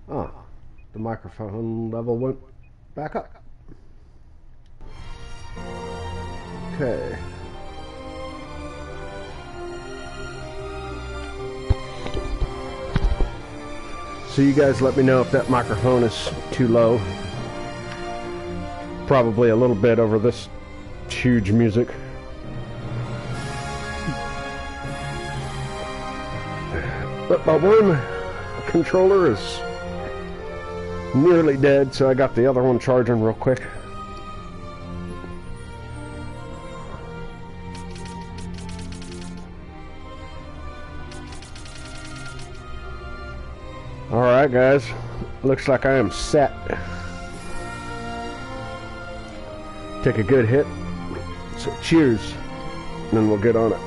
Oh, the microphone level went back up. Okay. So you guys let me know if that microphone is too low. Probably a little bit over this huge music. But my one controller is nearly dead, so I got the other one charging real quick. Alright guys, looks like I am set. Take a good hit. So cheers, and then we'll get on it.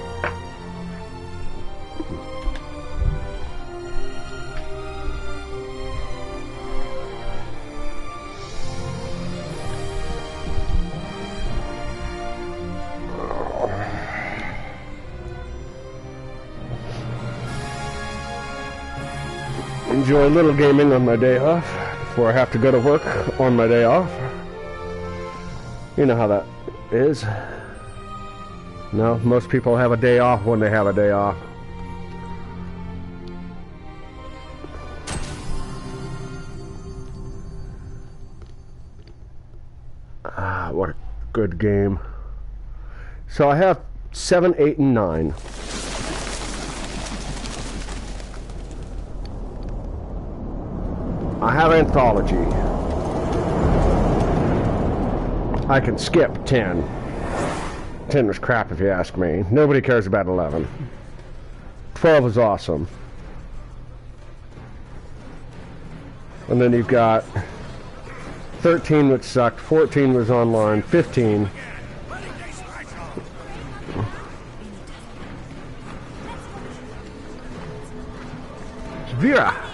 Enjoy a little gaming on my day off before I have to go to work on my day off. You know how that is. No, most people have a day off when they have a day off. Ah, what a good game. So I have 7, 8, and 9. I have Anthology. I can skip 10. 10 was crap if you ask me. Nobody cares about 11. 12 is awesome. And then you've got 13, which sucked. 14 was online. 15. Vera.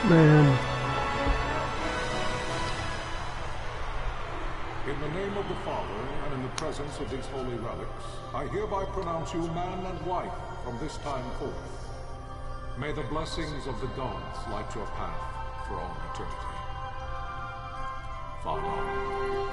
Man. In the name of the Father, and in the presence of these holy relics, I hereby pronounce you man and wife from this time forth. May the blessings of the gods light your path for all eternity. Father.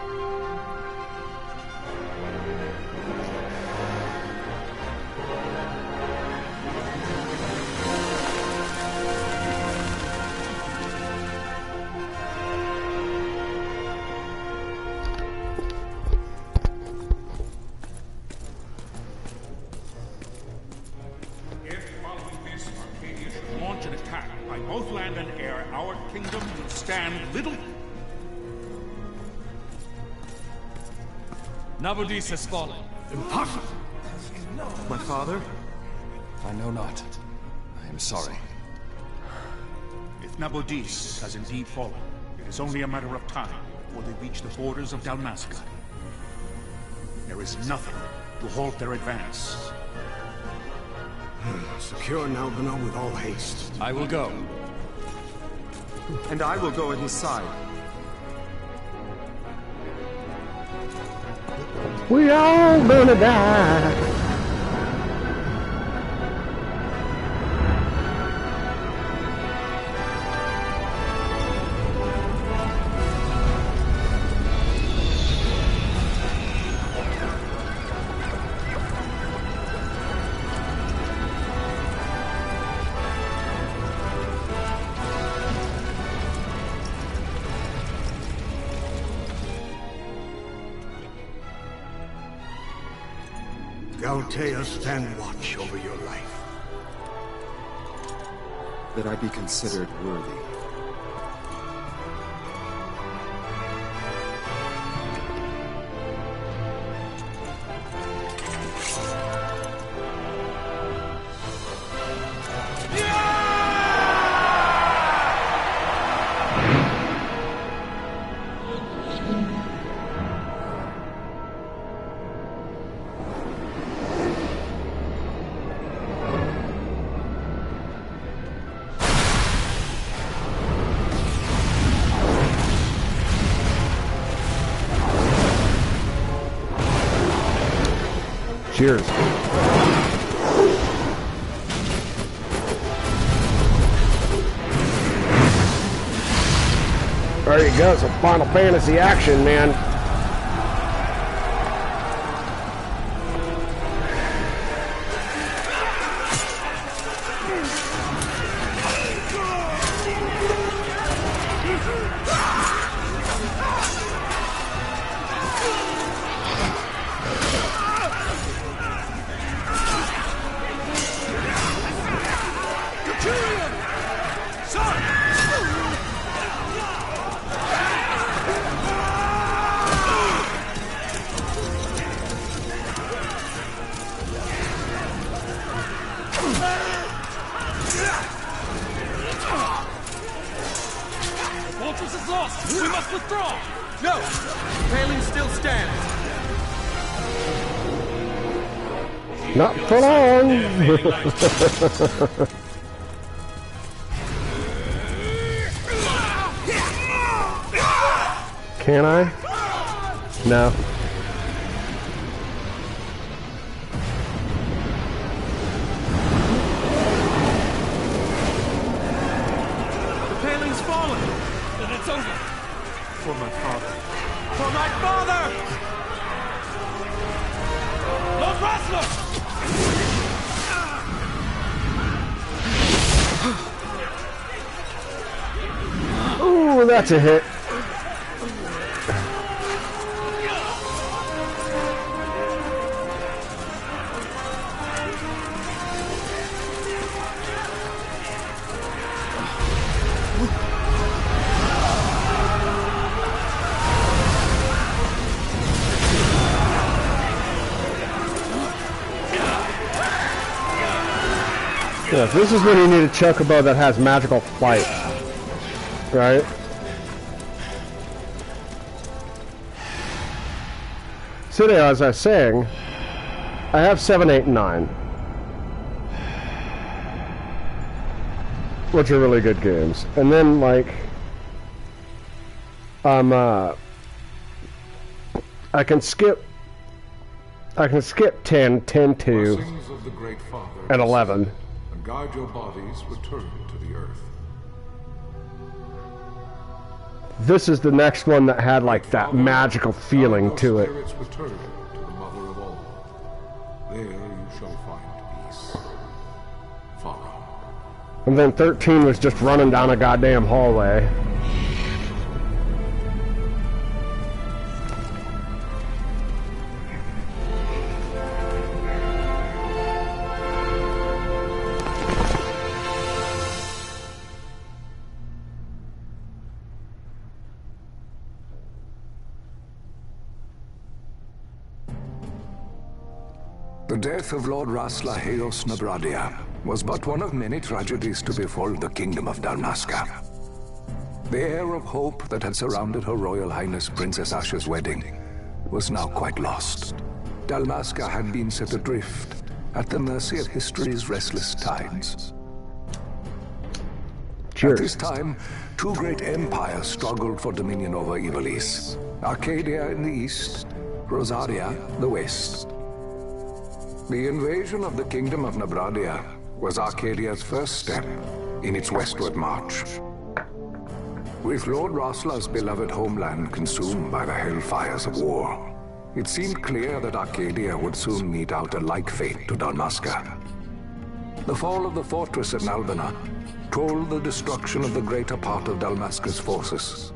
Both land and air, our kingdom will stand little. Oddities has fallen. Impossible! My father? I know not. I am sorry. If Oddities has indeed fallen, it is only a matter of time before they reach the borders of Dalmasca. There is nothing to halt their advance. Secure Nalbina with all haste. I will go. And I will go at his side. We all gonna die. Galtea, stand watch over your life. That I be considered worthy. Cheers. There you go, some Final Fantasy action, man. Fortress is lost! We must withdraw! No! The paling still stands! Not for long! Can I? No. It's over! For my father. For my father! Lord Rosler! Ooh, that's a hit. Yeah, this is when you need a chocobo that has magical flight, right? So there, as I was saying, I have 7, 8, and 9, which are really good games. And then, like, I can skip 10, 10, 2, and 11. Guide your bodies return to the earth. This is the next one that had like that magical feeling to it. Spirits return to the mother of all. There you shall find peace. Follow. And then 13 was just running down a goddamn hallway. The death of Lord Rasla Heos Nabradia was but one of many tragedies to befall the Kingdom of Dalmasca. The air of hope that had surrounded Her Royal Highness Princess Asha's wedding was now quite lost. Dalmasca had been set adrift at the mercy of history's restless tides. Cheers. At this time, two great empires struggled for dominion over Ivalice. Arcadia in the east, Rosaria the west. The invasion of the Kingdom of Nabradia was Arcadia's first step in its westward march. With Lord Rasla's beloved homeland consumed by the hellfires of war, it seemed clear that Arcadia would soon mete out a like fate to Dalmasca. The fall of the fortress at Nalbina told the destruction of the greater part of Dalmasca's forces.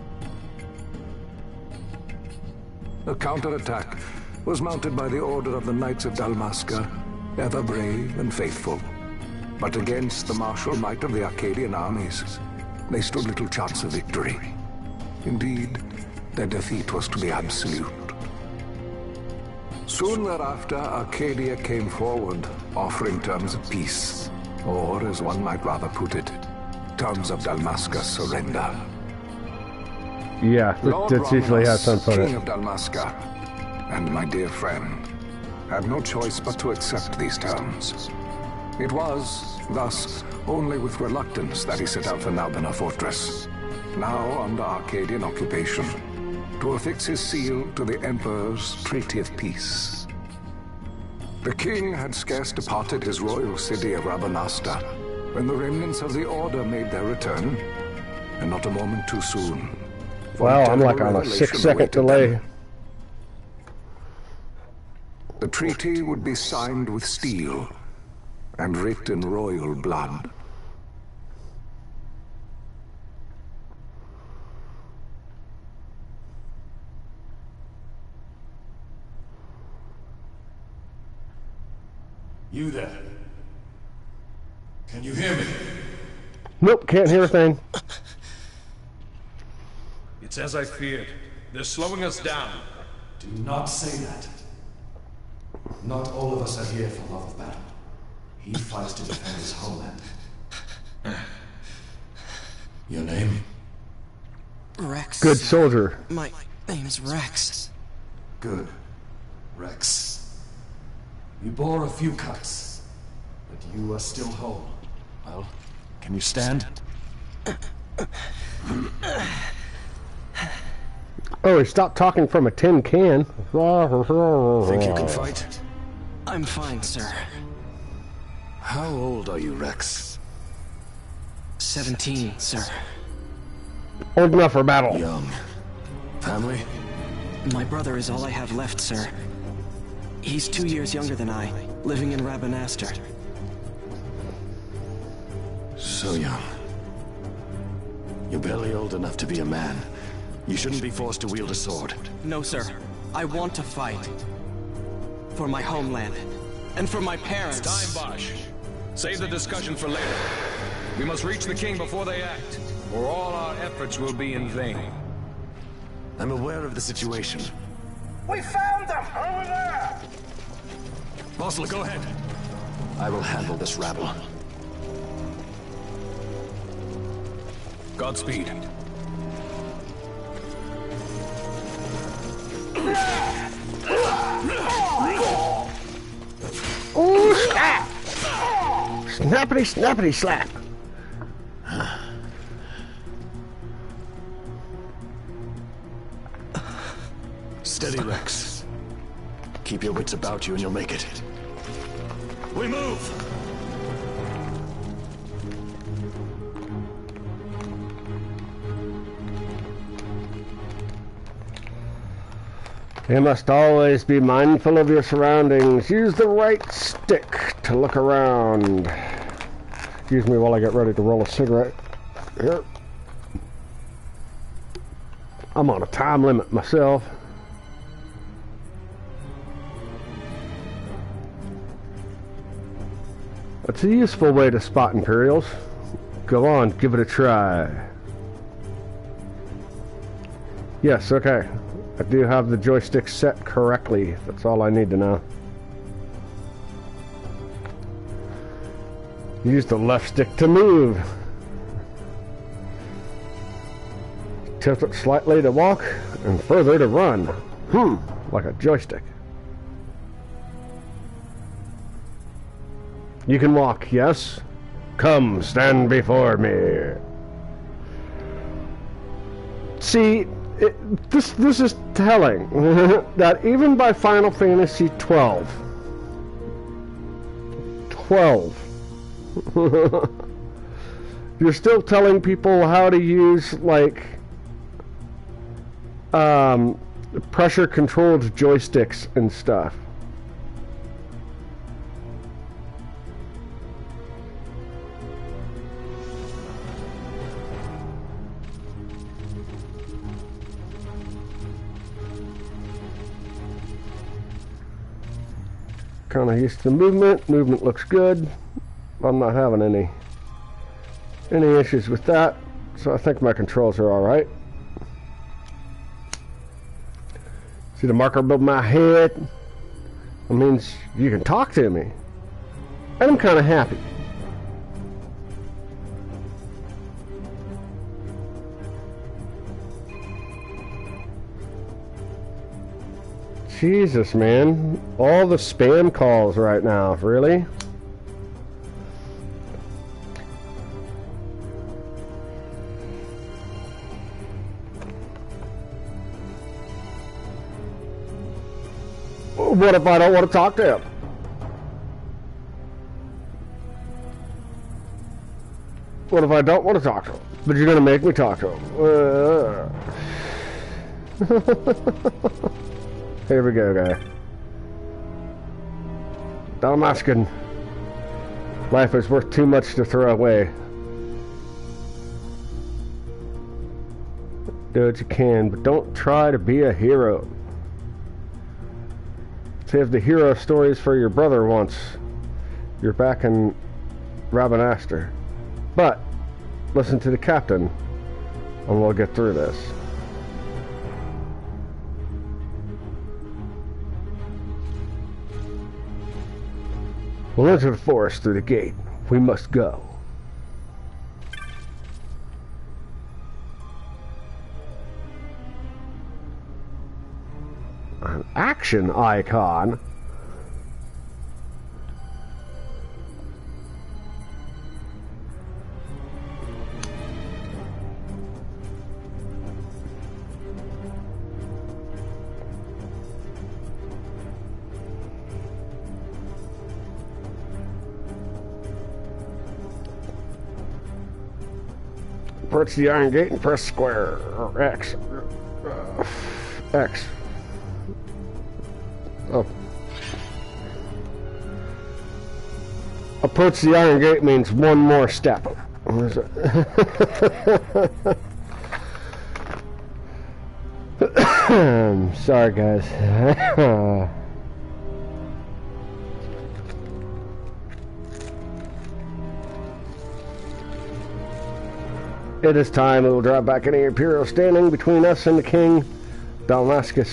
A counterattack was mounted by the order of the Knights of Dalmasca, ever brave and faithful. But against the martial might of the Arcadian armies, they stood little chance of victory. Indeed, their defeat was to be absolute. Soon thereafter, Arcadia came forward, offering terms of peace, or, as one might rather put it, terms of Dalmasca's surrender. Yeah, that's usually how some put it. King of Dalmasca, and my dear friend, had no choice but to accept these terms. It was, thus, only with reluctance that he set out for Nalbina Fortress, now under Arcadian occupation, to affix his seal to the Emperor's Treaty of Peace. The king had scarce departed his royal city of Rabanasta when the remnants of the Order made their return, and not a moment too soon. Wow, I'm like on a 6-second delay. The treaty would be signed with steel and writ in royal blood. You there? Can you hear me? Nope, can't hear a thing. It's as I feared. They're slowing us down. Do not say that. Not all of us are here for love of battle. He fights to defend his homeland. Your name? Rex. Good soldier. My name's Rex. Good. Rex. You bore a few cuts, but you are still whole. Well, can you stand? Oh, he stopped talking from a tin can. Think you can fight? I'm fine, sir. How old are you, Rex? 17, sir. Old enough for battle. Young. Family? My brother is all I have left, sir. He's 2 years younger than I, living in Rabanasta. So young. You're barely old enough to be a man. You shouldn't be forced to wield a sword. No, sir. I want to fight. For my homeland. And for my parents. It's time, Bosch. Save the discussion for later. We must reach the king before they act, or all our efforts will be in vain. I'm aware of the situation. We found them! Over there! Bossel, go ahead. I will handle this rabble. Godspeed. Ooh, slap! Snappity, snappity, slap! Steady, Rex. Keep your wits about you and you'll make it. We move! You must always be mindful of your surroundings. Use the right stick to look around. Excuse me while I get ready to roll a cigarette. Here. I'm on a time limit myself. It's a useful way to spot Imperials. Go on, give it a try. Yes, okay. I do have the joystick set correctly. That's all I need to know. Use the left stick to move. Tilt it slightly to walk, and further to run. Like a joystick. You can walk, yes? Come, stand before me. See, this is telling that even by Final Fantasy 12, you're still telling people how to use, like, pressure-controlled joysticks and stuff. Kind of used to the movement. Movement looks good. I'm not having any issues with that, so I think my controls are all right. See the marker above my head? That means you can talk to me, and I'm kind of happy. Jesus, man. All the spam calls right now, really? What if I don't want to talk to him? What if I don't want to talk to him? But you're gonna make me talk to him. Here we go, guy. Dalmascan. Life is worth too much to throw away. Do what you can, but don't try to be a hero. Save the hero stories for your brother once you're back in Rabanastre. But listen to the captain, and we'll get through this. We'll enter the forest through the gate. We must go. An action icon? Approach the iron gate and press square or X. X. Oh. Approach the iron gate means one more step. What is it? Sorry, guys. It is time. We will drive back any Imperial standing between us and the King. Dalmasca's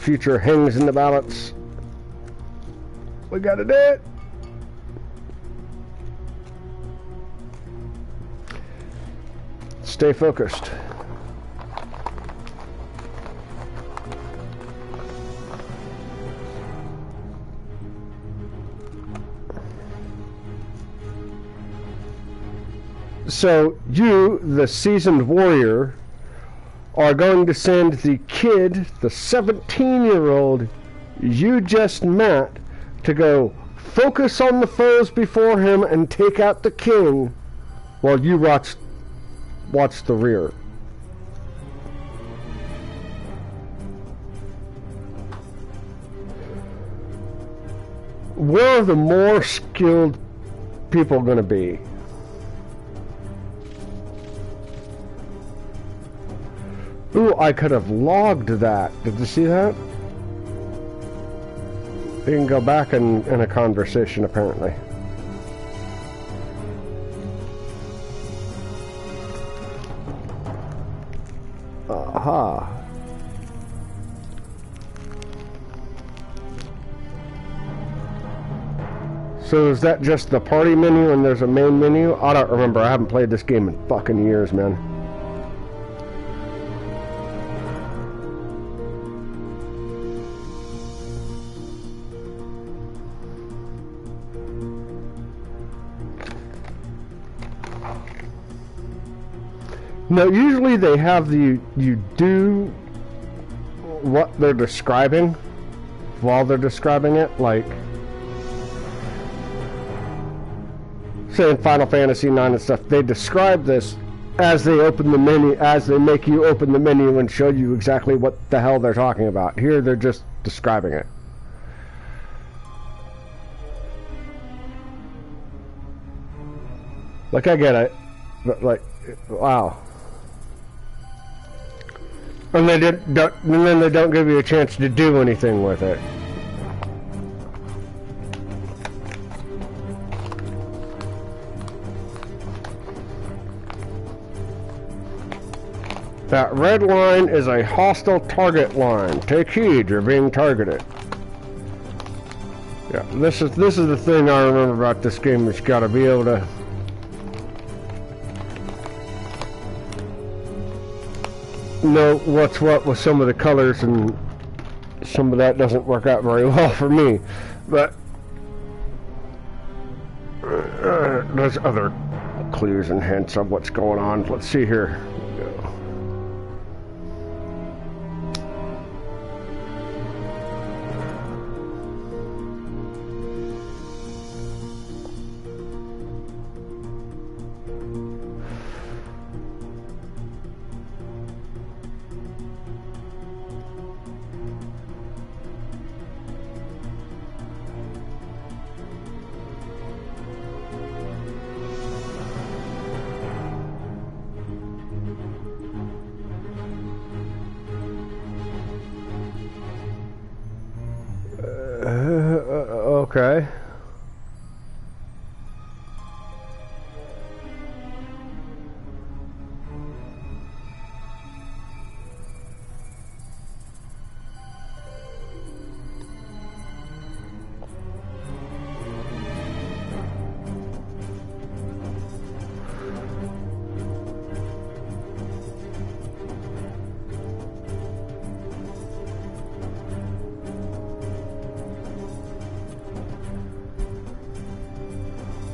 future hangs in the balance. We gotta do it. Stay focused. So you, the seasoned warrior, are going to send the kid, the 17-year-old you just met, to go focus on the foes before him and take out the king while you watch the rear. Where are the more skilled people going to be? Ooh, I could have logged that. Did you see that? You can go back in a conversation, apparently. Aha. So is that just the party menu and there's a main menu? I don't remember. I haven't played this game in fucking years, man. No, usually they have you do what they're describing while they're describing it, like say in Final Fantasy IX and stuff, they describe this as they open the menu, as they make you open the menu and show you exactly what the hell they're talking about. Here they're just describing it. Like, I get it, but like, wow. And they and then they don't give you a chance to do anything with it. That red line is a hostile target line. Take heed, you're being targeted. Yeah, this is the thing I remember about this game. It's got to be able to know what's what with some of the colors, and some of that doesn't work out very well for me, but there's other clues and hints of what's going on. Let's see here. Okay.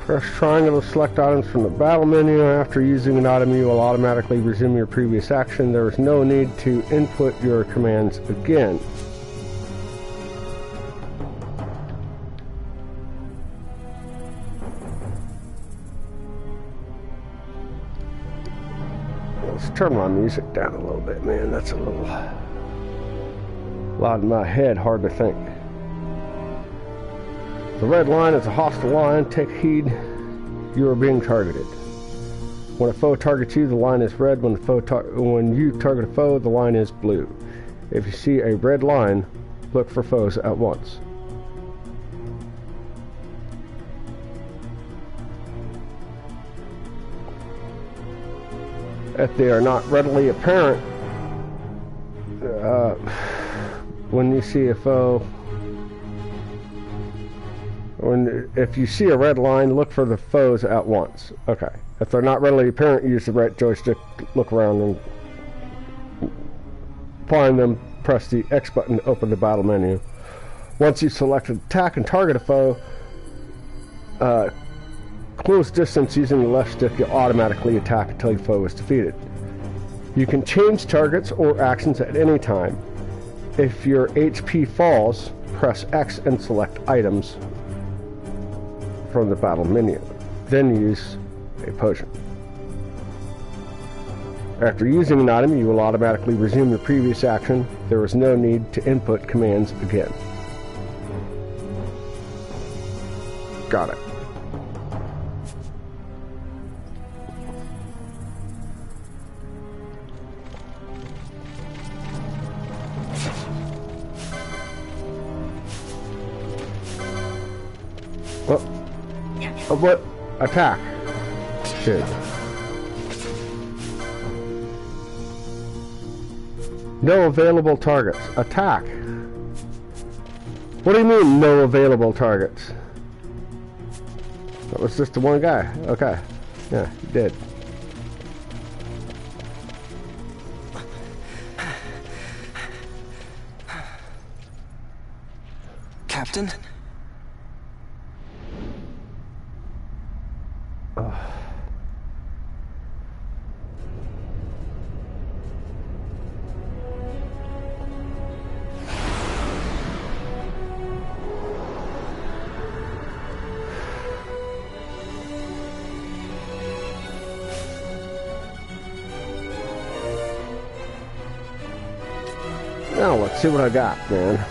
Press triangle to select items from the battle menu. After using an item, you will automatically resume your previous action. There is no need to input your commands again. Let's turn my music down a little bit, man. That's a little loud in my head, hard to think. The red line is a hostile line. Take heed, you are being targeted. When a foe targets you, the line is red. When you target a foe, the line is blue. If you see a red line, look for foes at once. If they are not readily apparent, when you see a foe, if you see a red line, look for the foes at once. Okay. If they're not readily apparent, use the right joystick, look around and find them, press the X button to open the battle menu. Once you select attack and target a foe, close distance using the left stick, you'll automatically attack until your foe is defeated. You can change targets or actions at any time. If your HP falls, press X and select items from the battle menu. Then use a potion. After using an item, you will automatically resume your previous action. There is no need to input commands again. Got it. What? Attack. Shit. No available targets. Attack. What do you mean, no available targets? That was just the one guy. Okay. Yeah, he did. Captain? Now let's see what I got, man.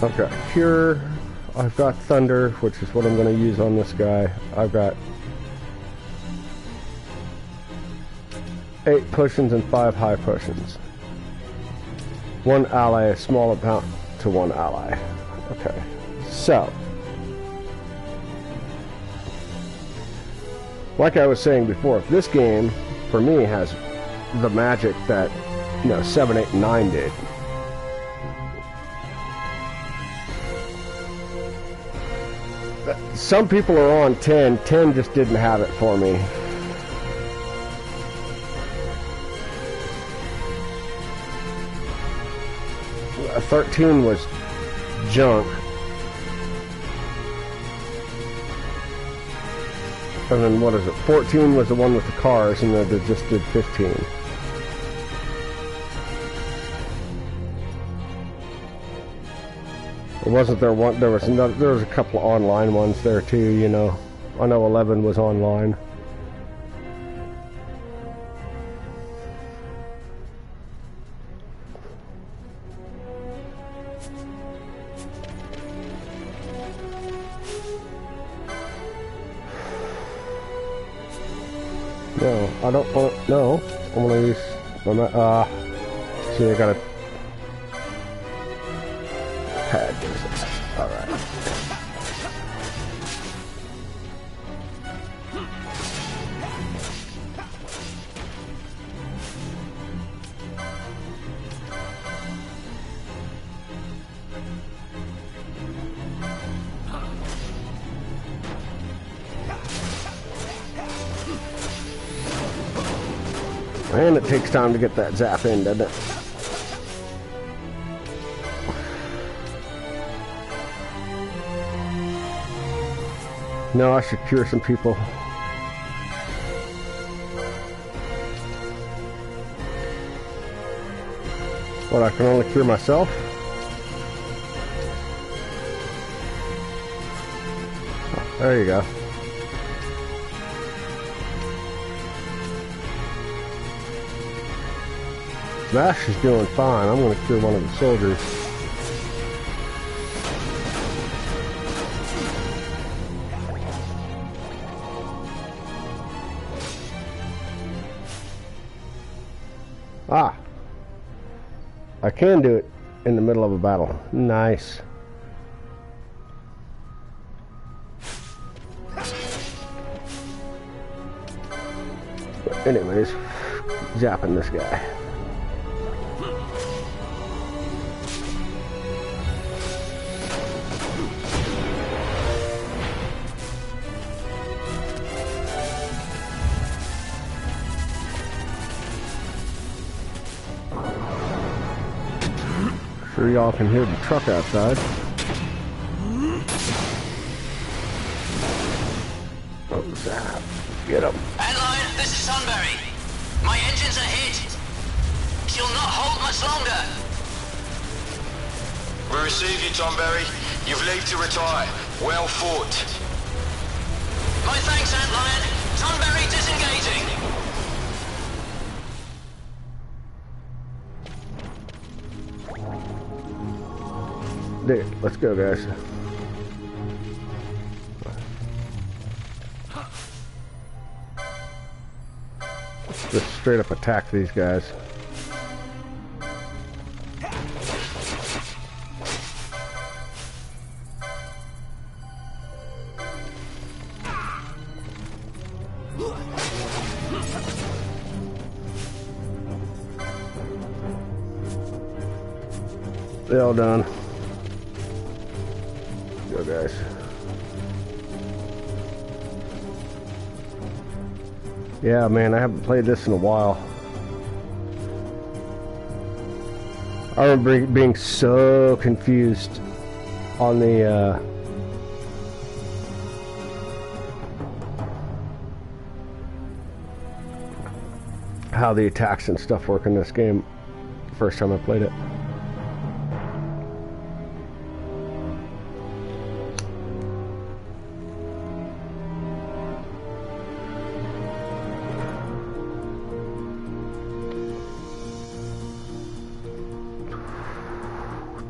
Okay, here I've got Thunder, which is what I'm going to use on this guy. I've got 8 potions and 5 high potions. 1 ally, a small amount to 1 ally. Okay, so like I was saying before, if this game for me has the magic that, you know, 7, 8, and 9 did. Some people are on 10. 10 just didn't have it for me. A 13 was junk. And then what is it? 14 was the one with the cars, and then they just did 15. Wasn't there one? There was a couple of online ones there too. You know, I know 11 was online. No, I don't want. No, I'm gonna use. See, I gotta Alright. And it takes time to get that zap in, doesn't it? No, I should cure some people. What, I can only cure myself? Oh, there you go. Smash is doing fine. I'm going to cure one of the soldiers. Ah. I can do it in the middle of a battle. Nice. But anyways, zapping this guy. Sure y'all can hear the truck outside. Oh, zap. Get him. Antlion, this is Sunbury. My engines are hit. She'll not hold much longer. We receive you, Tomberry. You've leave to retire. Well fought. My thanks, Antlion. Sunbury disengaging. There, let's go, guys. Just straight up attack these guys. They're all done. Go, guys. Yeah, man, I haven't played this in a while. I remember being so confused on the how the attacks and stuff work in this game the first time I played it.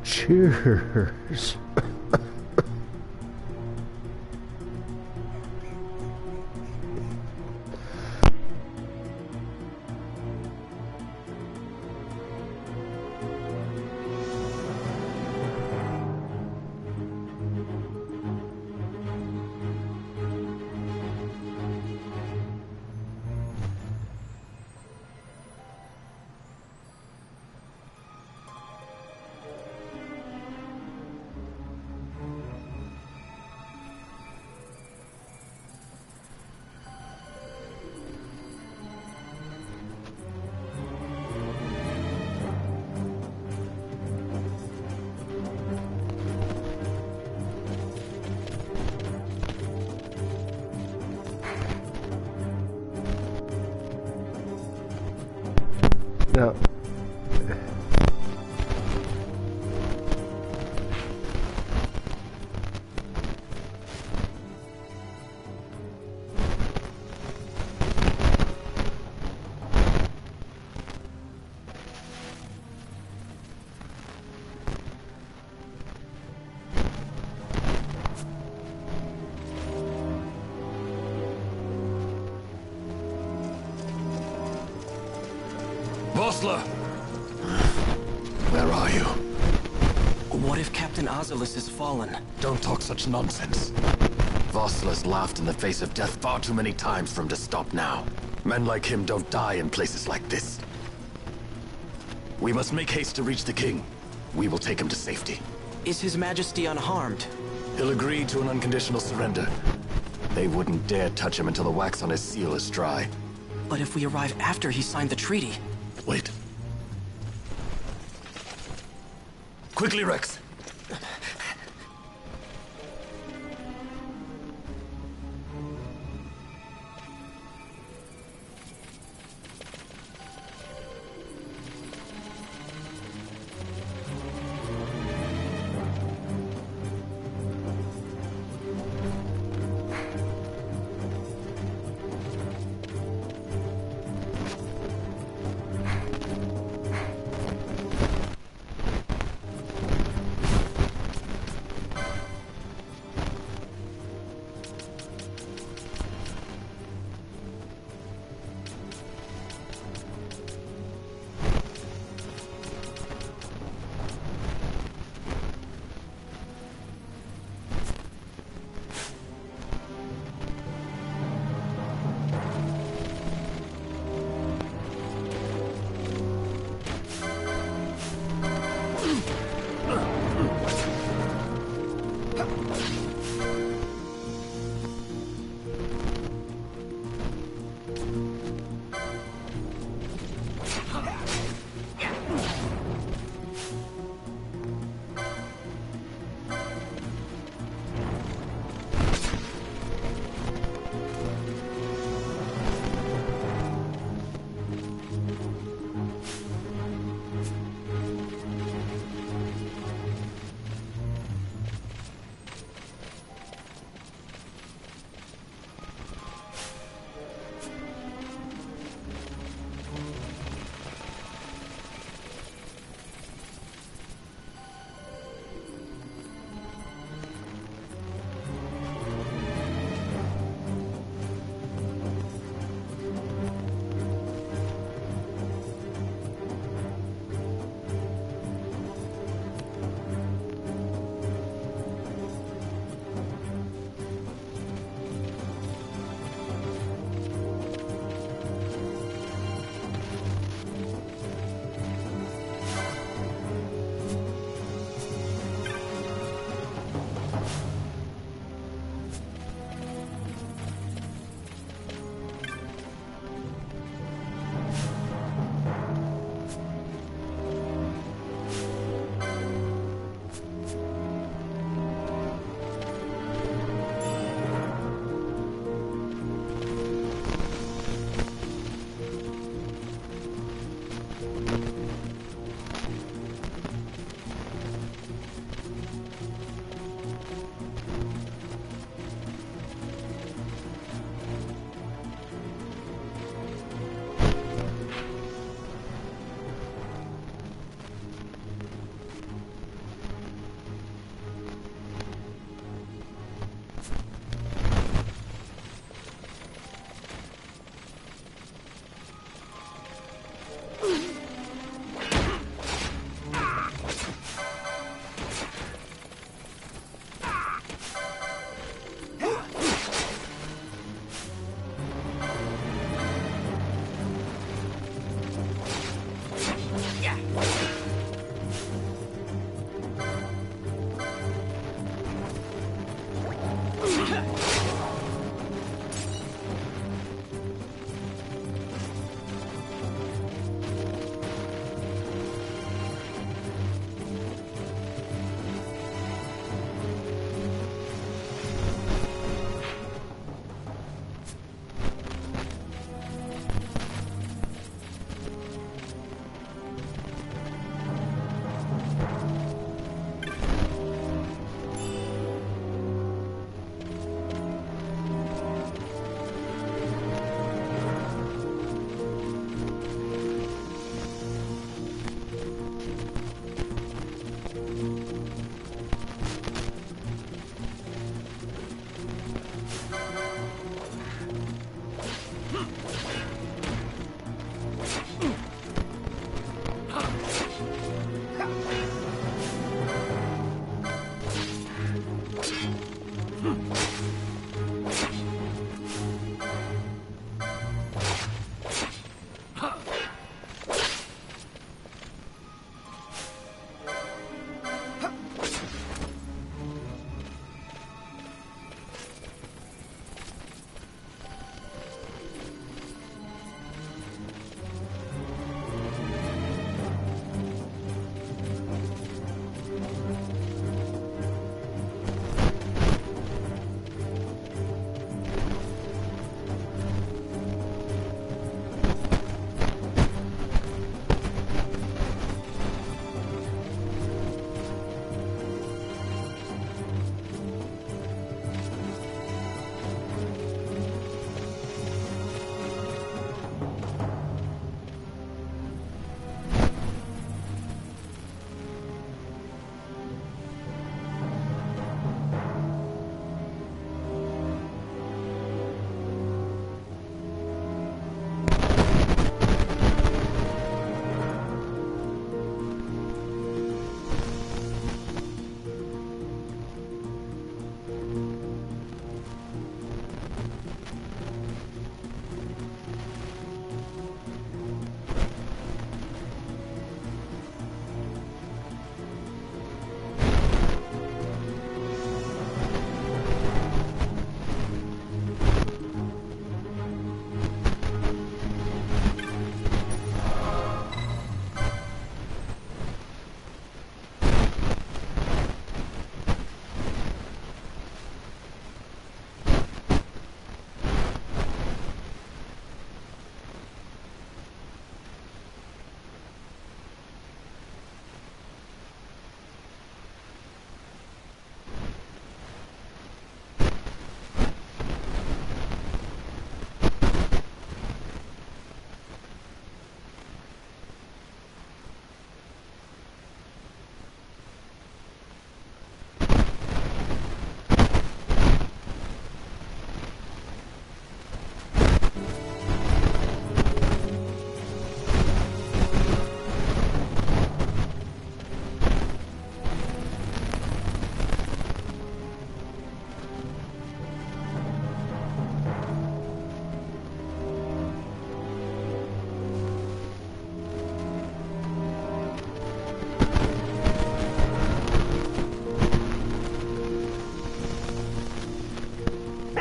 Cheers. Now, Bosler! Where are you? What if Captain Azulis has fallen? Don't talk such nonsense. Vossler's laughed in the face of death far too many times for him to stop now. Men like him don't die in places like this. We must make haste to reach the king. We will take him to safety. Is His Majesty unharmed? He'll agree to an unconditional surrender. They wouldn't dare touch him until the wax on his seal is dry. But if we arrive after he signed the treaty... Wait. Quickly, Rex!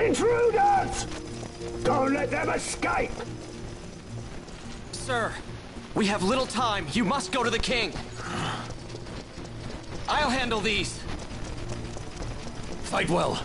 Intruders! Don't let them escape! Sir, we have little time. You must go to the king. I'll handle these. Fight well.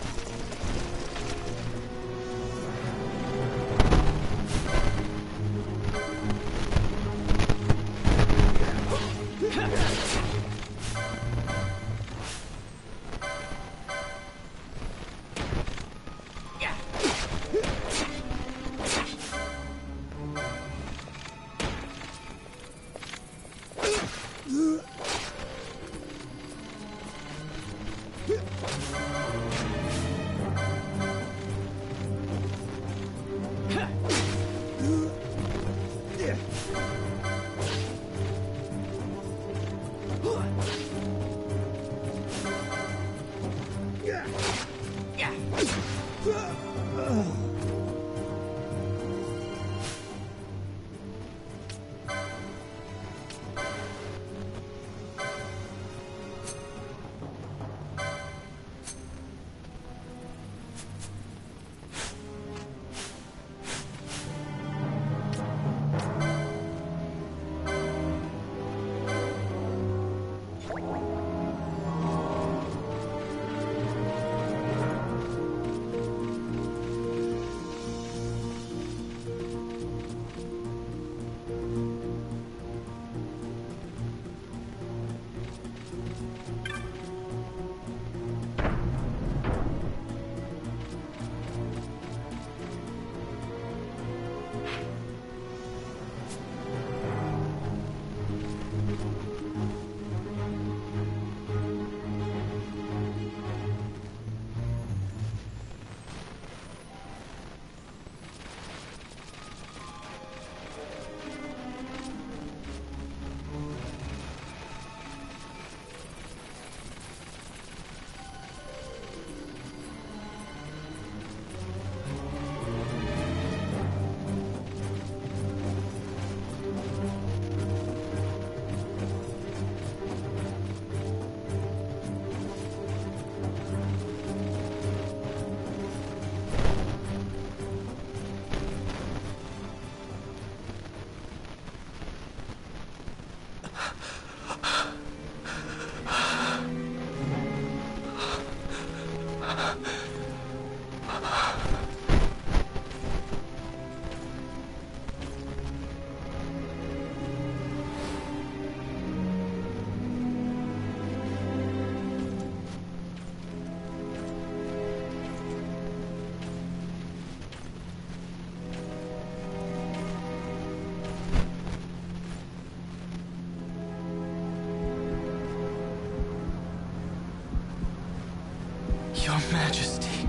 Your Majesty.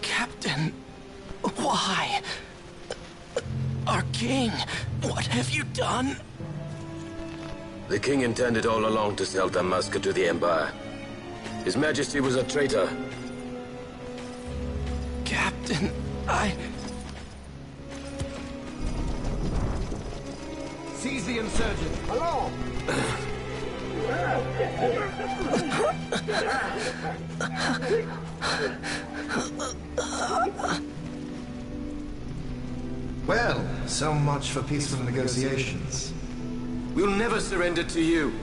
Captain, why? Our king, what have you done? The king intended all along to sell Damascus to the Empire. His Majesty was a traitor. Captain, Seize the insurgent! Along! Well, so much for peaceful negotiations. We'll never surrender to you.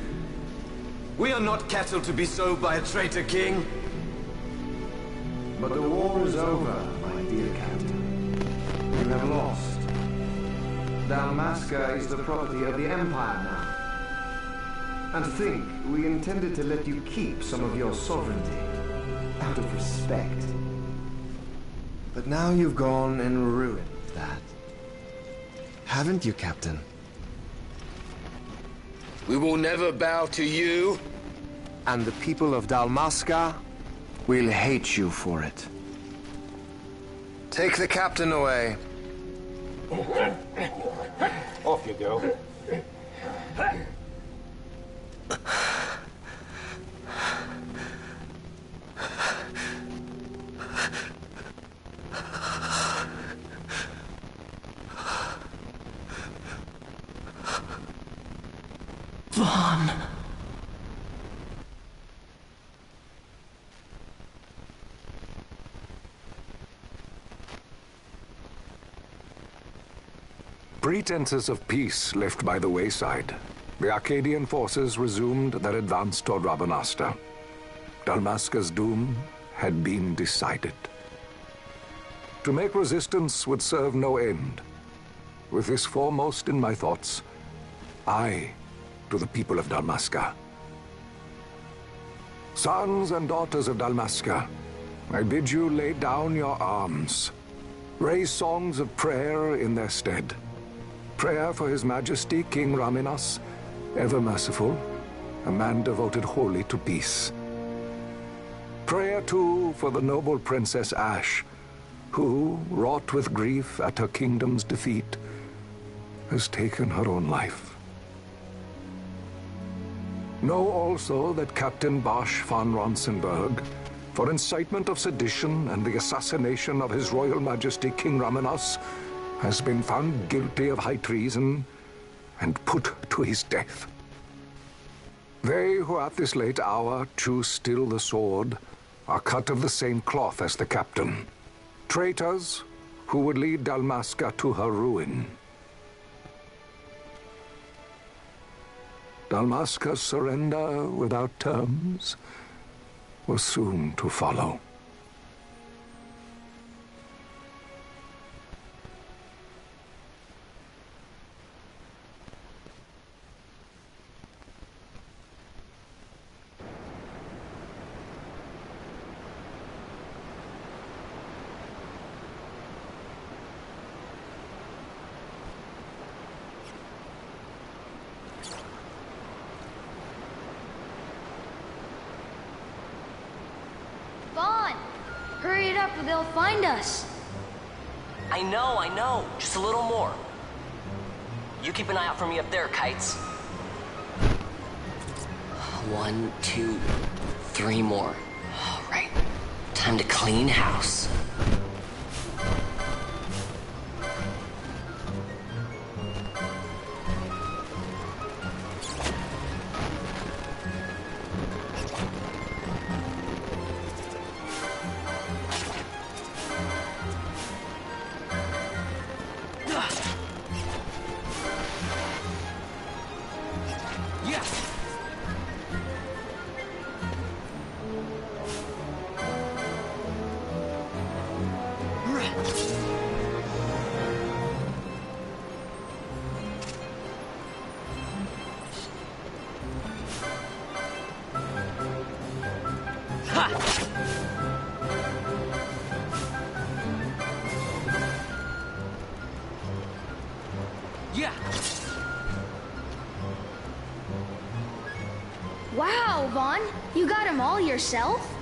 We are not cattle to be sold by a traitor king. But the war is over, my dear Captain. You have lost. Dalmasca is the property of the Empire now. And to think, we intended to let you keep some of your sovereignty, out of respect. But now you've gone and ruined that. Haven't you, Captain? We will never bow to you. And the people of Dalmasca will hate you for it. Take the captain away. Off you go. Vaughn. pretenses of peace left by the wayside, the Arcadian forces resumed their advance toward Rabanasta. Dalmasca's doom had been decided. To make resistance would serve no end. With this foremost in my thoughts, I, to the people of Dalmasca. Sons and daughters of Dalmasca, I bid you lay down your arms. Raise songs of prayer in their stead. Prayer for His Majesty King Raminas, ever merciful, a man devoted wholly to peace. Prayer, too, for the noble Princess Ash, who, wrought with grief at her kingdom's defeat, has taken her own life. Know also that Captain Bosch von Ronsenberg, for incitement of sedition and the assassination of His Royal Majesty King Raminas, has been found guilty of high treason and put to his death. They who at this late hour choose still the sword are cut of the same cloth as the captain. Traitors who would lead Dalmasca to her ruin. Dalmasca's surrender without terms was soon to follow. Hurry it up or they'll find us. I know. Just a little more. You keep an eye out for me up there, Kites. 1, 2, 3 more. All right. Time to clean house. Wow, Vaughn, you got him all yourself?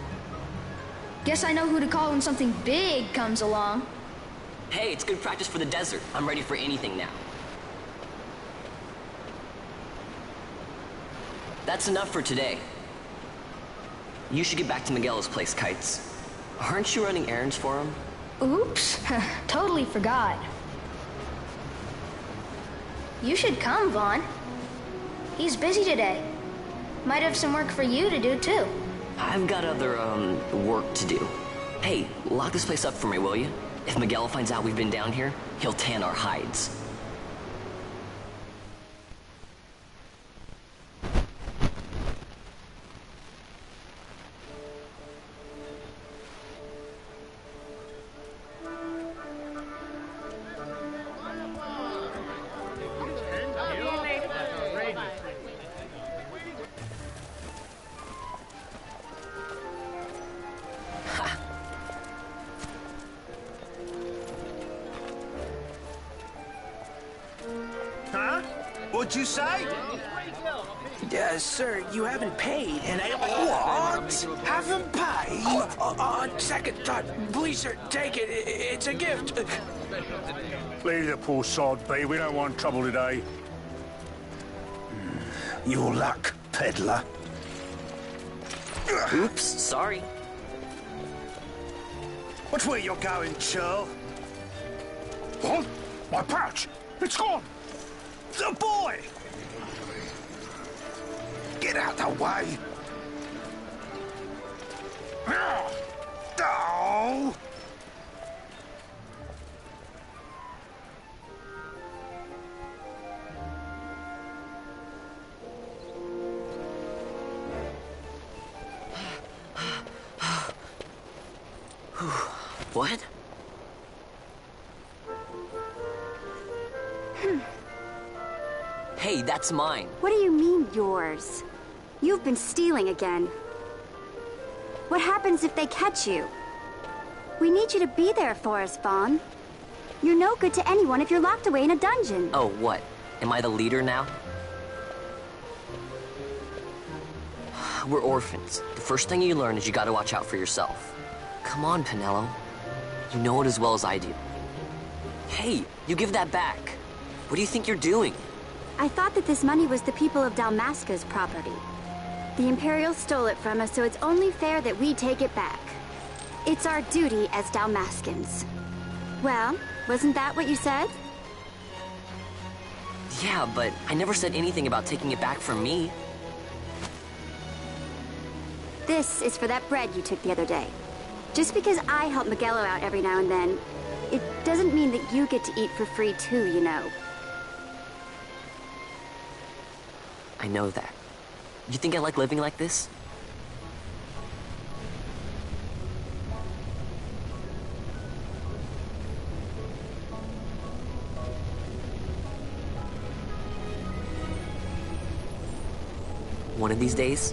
Guess I know who to call when something big comes along. Hey, it's good practice for the desert. I'm ready for anything now. That's enough for today. You should get back to Miguel's place, Kites. Aren't you running errands for him? Oops, totally forgot. You should come, Vaughn. He's busy today. Might have some work for you to do, too. I've got other, work to do. Hey, lock this place up for me, will you? If Miguel finds out we've been down here, he'll tan our hides. What'd you say? Sir, you haven't paid, and I... What? Haven't paid? On second thought, please, sir, take it. It's a gift. Leave the poor sod be. We don't want trouble today. Your luck, peddler. Oops, sorry. Watch where you're going, churl. What? My pouch! It's gone! The boy! Get out the way! Oh! What? Hey, that's mine. What do you mean, yours? You've been stealing again. What happens if they catch you? We need you to be there for us, Vaughn. You're no good to anyone if you're locked away in a dungeon. Oh, what? Am I the leader now? We're orphans. The first thing you learn is you gotta watch out for yourself. Come on, Penelo. You know it as well as I do. Hey, you give that back. What do you think you're doing? I thought that this money was the people of Dalmasca's property. The Imperials stole it from us, so it's only fair that we take it back. It's our duty as Dalmascans. Well, wasn't that what you said? Yeah, but I never said anything about taking it back from me. This is for that bread you took the other day. Just because I help Miguelo out every now and then, it doesn't mean that you get to eat for free too, you know. I know that. You think I like living like this? One of these days,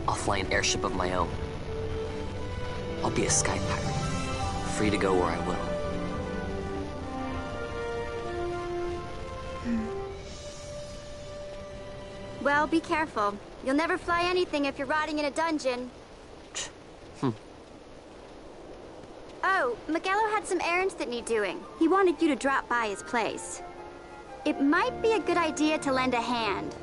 I'll fly an airship of my own. I'll be a sky pirate, free to go where I will. Well, be careful. You'll never fly anything if you're rotting in a dungeon. Oh, Miguelo had some errands that need doing. He wanted you to drop by his place. It might be a good idea to lend a hand.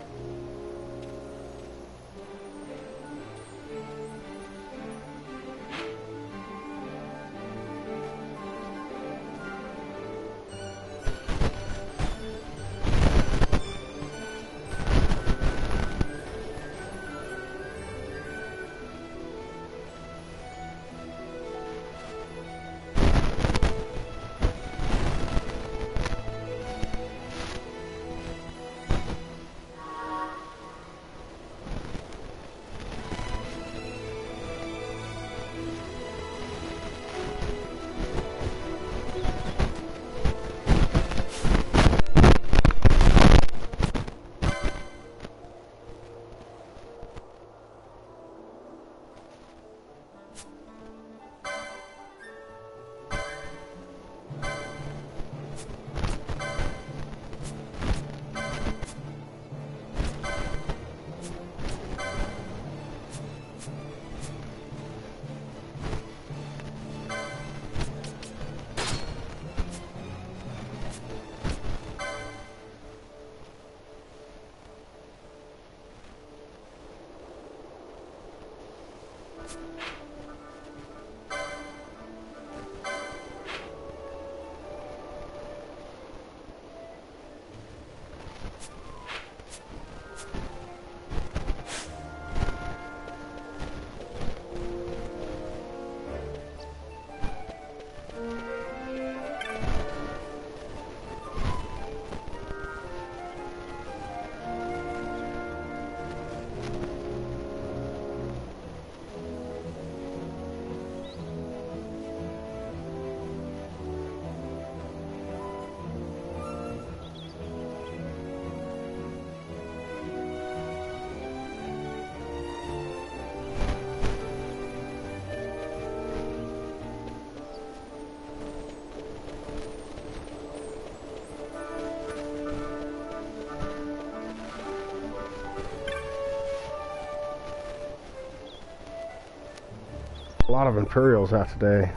A lot of Imperials out today.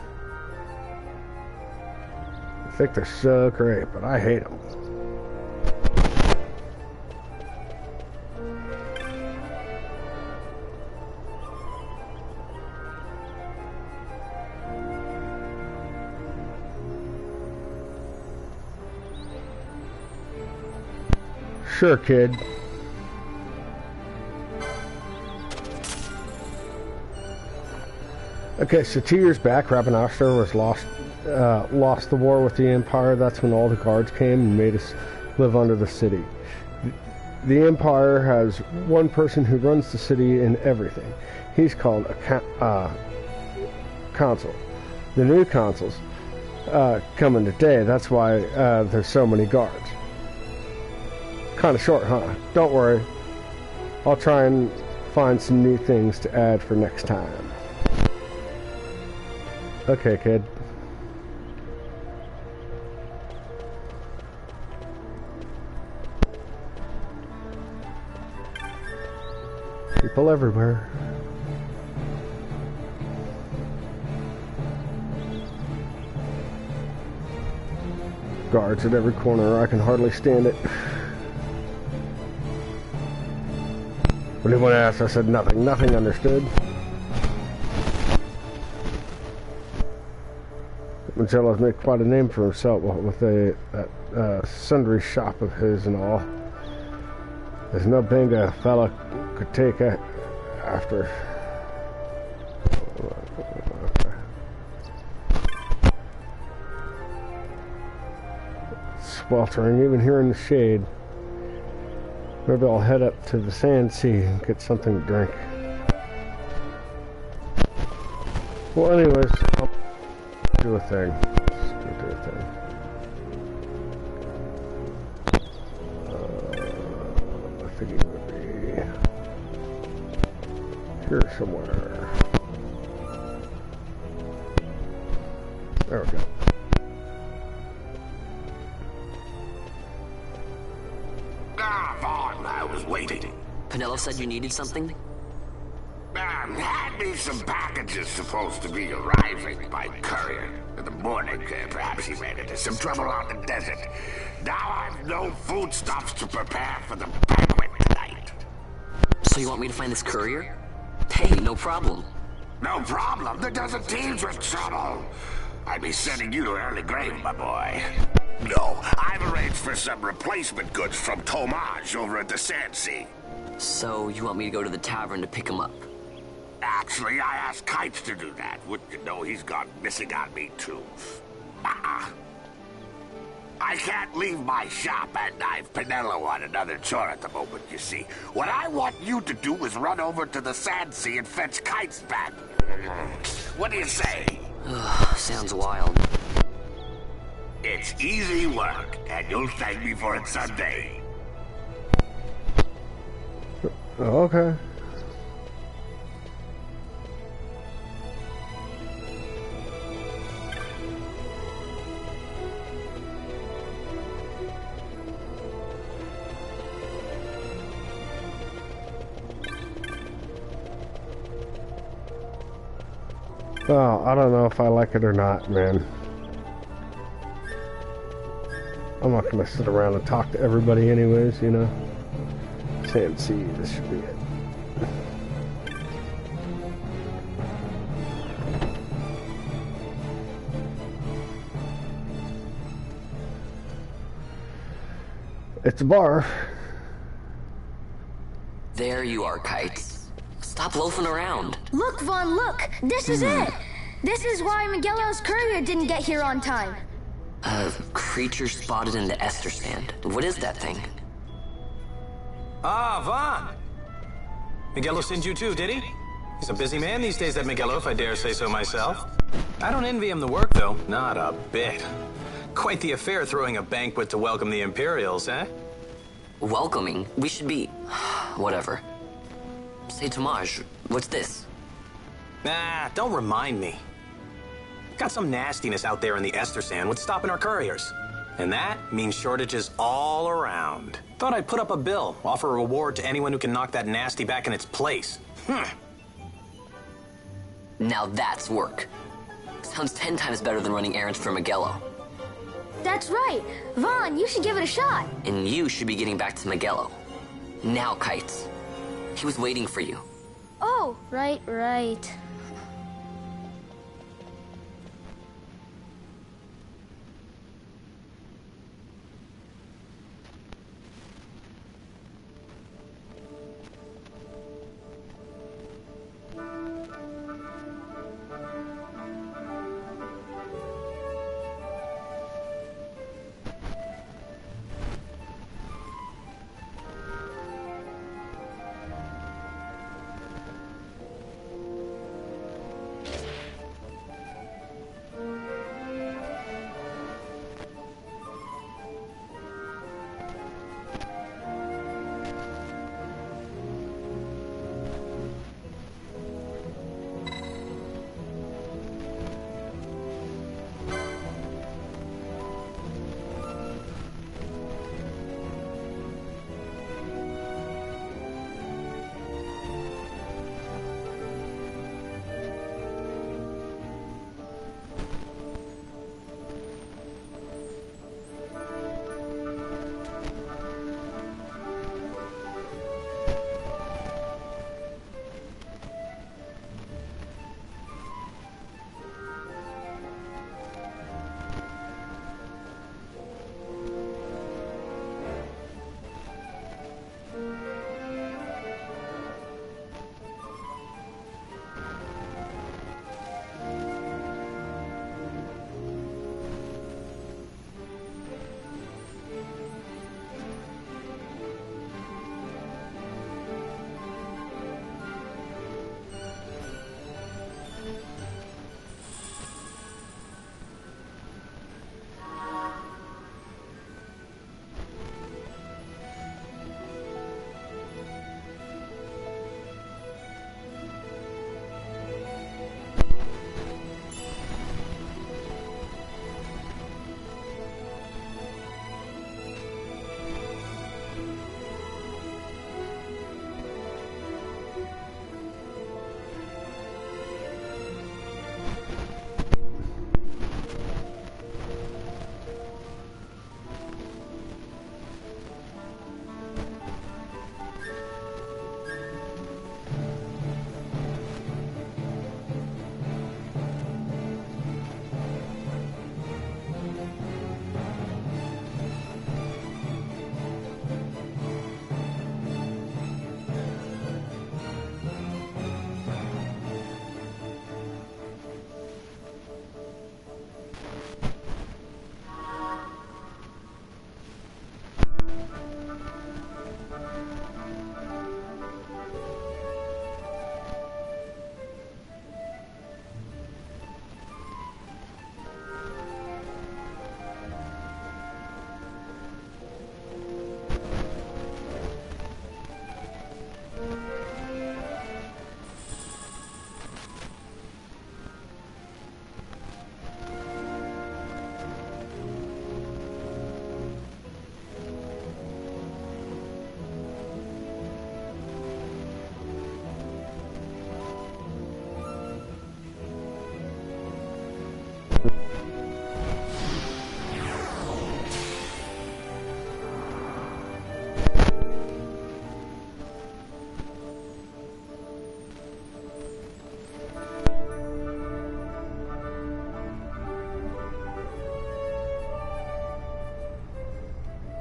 I think they're so great, but I hate them. Sure, kid. Okay, so 2 years back, Rabanastre was lost the war with the Empire. That's when all the guards came and made us live under the city. The Empire has one person who runs the city and everything. He's called a council. the new consoles coming today. That's why there's so many guards. Kind of short, huh? Don't worry. I'll try and find some new things to add for next time. Okay, kid. People everywhere. Guards at every corner. I can hardly stand it. When anyone asked, I said nothing. Nothing, understood. Magellan's made quite a name for himself with that sundry shop of his and all. There's no thing a fella could take after. Sweltering, even here in the shade. Maybe I'll head up to the Sand Sea and get something to drink. Well, anyways, I'll do a thing. Let's do a thing. I think it would be here somewhere. There we go. I was waiting. Pinello said you needed something? Had me some packages supposed to be arriving by courier. In the morning, perhaps he ran into some trouble on the desert. Now I've no foodstuffs to prepare for the banquet tonight. So you want me to find this courier? Hey, no problem. No problem. The desert teems with trouble. I'd be sending you to early grave, my boy. No, I've arranged for some replacement goods from Tomage over at the Sand Sea. So you want me to go to the tavern to pick him up? Actually, I asked Kites to do that. Wouldn't you know he's gone missing on me, too. I can't leave my shop, and I've Pinello on another chore at the moment, you see. What I want you to do is run over to the Sand Sea and fetch Kites back. What do you say? Sounds wild. It's easy work, and you'll thank me for it someday. Okay. Well, I don't know if I like it or not, man. I'm not gonna sit around and talk to everybody anyways, you know. Sand Sea, this should be it. It's a bar. There you are, Kites. Stop loafing around. Look, Vaughn, look! This is it! This is why Miguelo's courier didn't get here on time. Creature spotted in the Ester Sand. What is that thing? Ah, Vaughn! Miguelo sent you too, did he? He's a busy man these days, that Miguelo, if I dare say so myself. I don't envy him the work, though. Not a bit. Quite the affair throwing a banquet to welcome the Imperials, eh? Welcoming? We should be... whatever. Say, Tomage, what's this? Nah, don't remind me. Got some nastiness out there in the Ester Sand. What's stopping our couriers? And that means shortages all around. Thought I'd put up a bill, offer a reward to anyone who can knock that nasty back in its place. Now that's work. Sounds 10 times better than running errands for Miguelo. That's right. Vaughn, you should give it a shot. And you should be getting back to Miguelo. Now, Kites. He was waiting for you. Oh, right.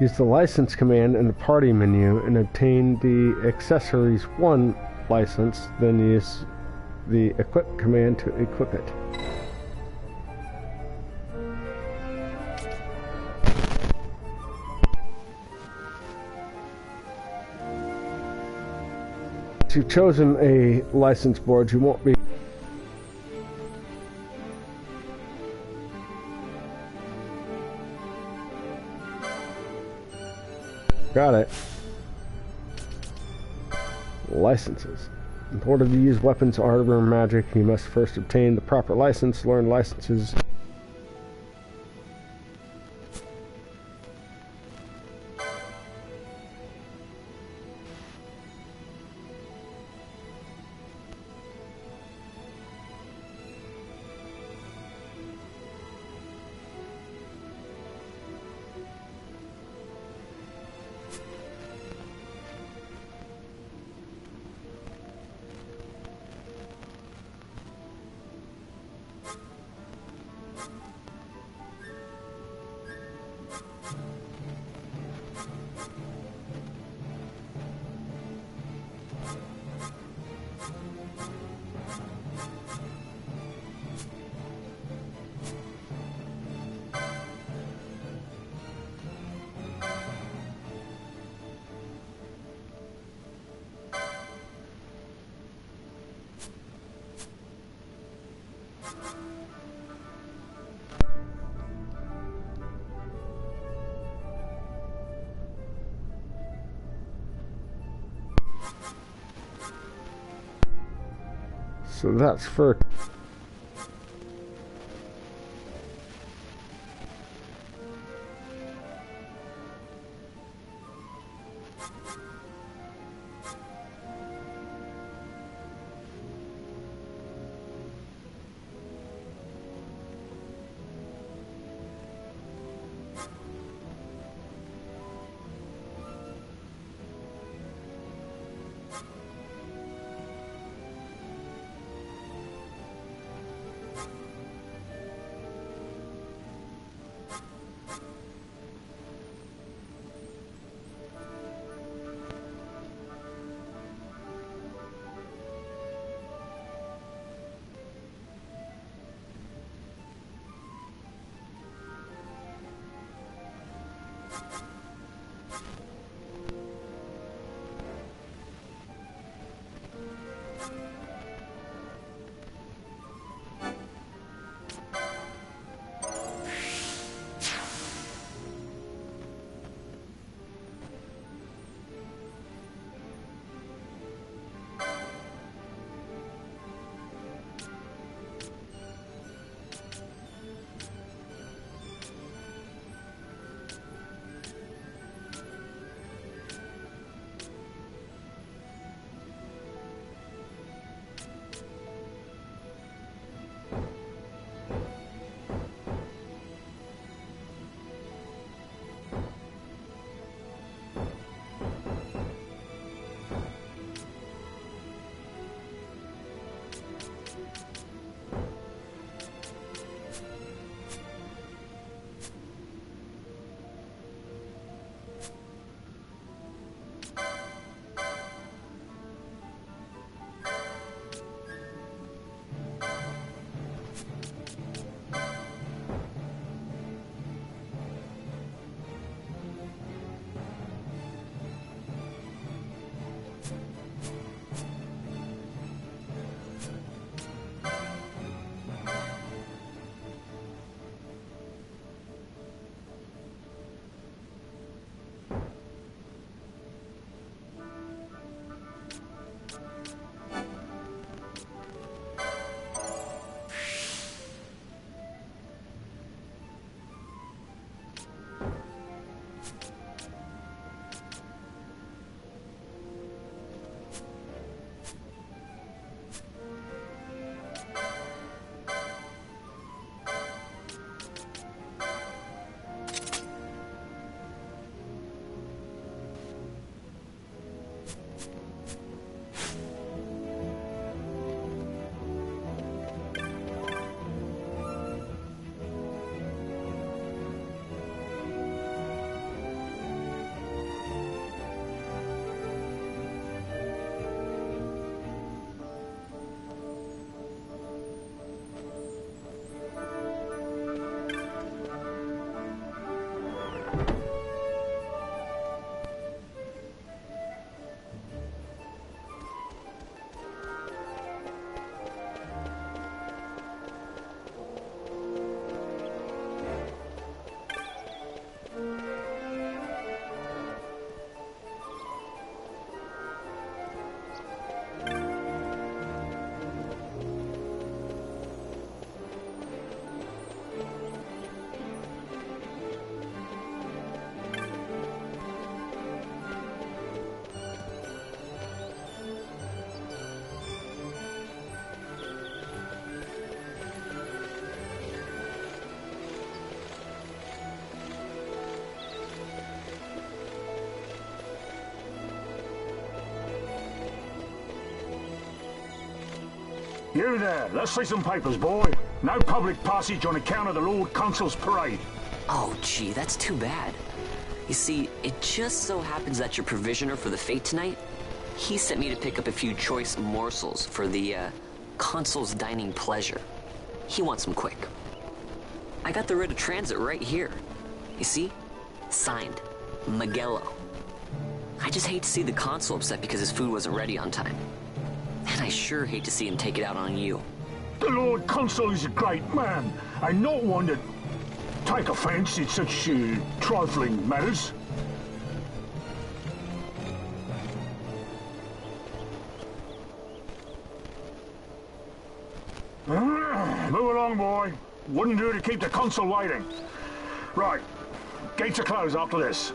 Use the license command in the party menu and obtain the accessories 1 license, then use the equip command to equip it. Once you've chosen a license board, you won't be Got it. Licenses. In order to use weapons, armor, and magic, you must first obtain the proper license, learn licenses. So that's for You there, let's see some papers, boy. No public passage on account of the Lord Consul's parade. Oh, gee, that's too bad. You see, it just so happens that your provisioner for the fete tonight, he sent me to pick up a few choice morsels for the, Consul's dining pleasure. He wants them quick. I got the writ of transit right here. You see? Signed, Magello. I just hate to see the Consul upset because his food wasn't ready on time. And I sure hate to see him take it out on you. The Lord Consul is a great man, and not one to take offense in such trifling matters. Move along, boy. Wouldn't do to keep the Consul waiting. Right. Gates are closed after this.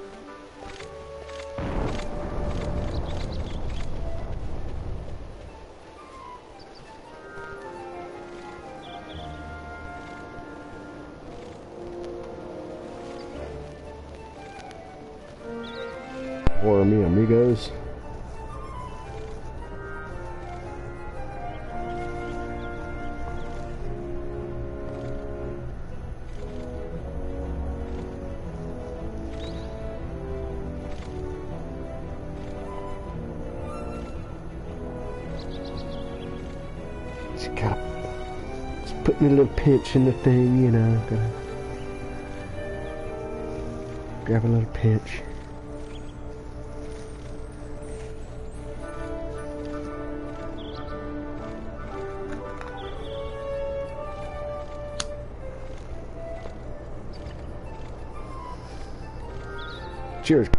Or mi amigos. Just putting a little pinch in the thing, you know. Gotta grab a little pinch. Cheers.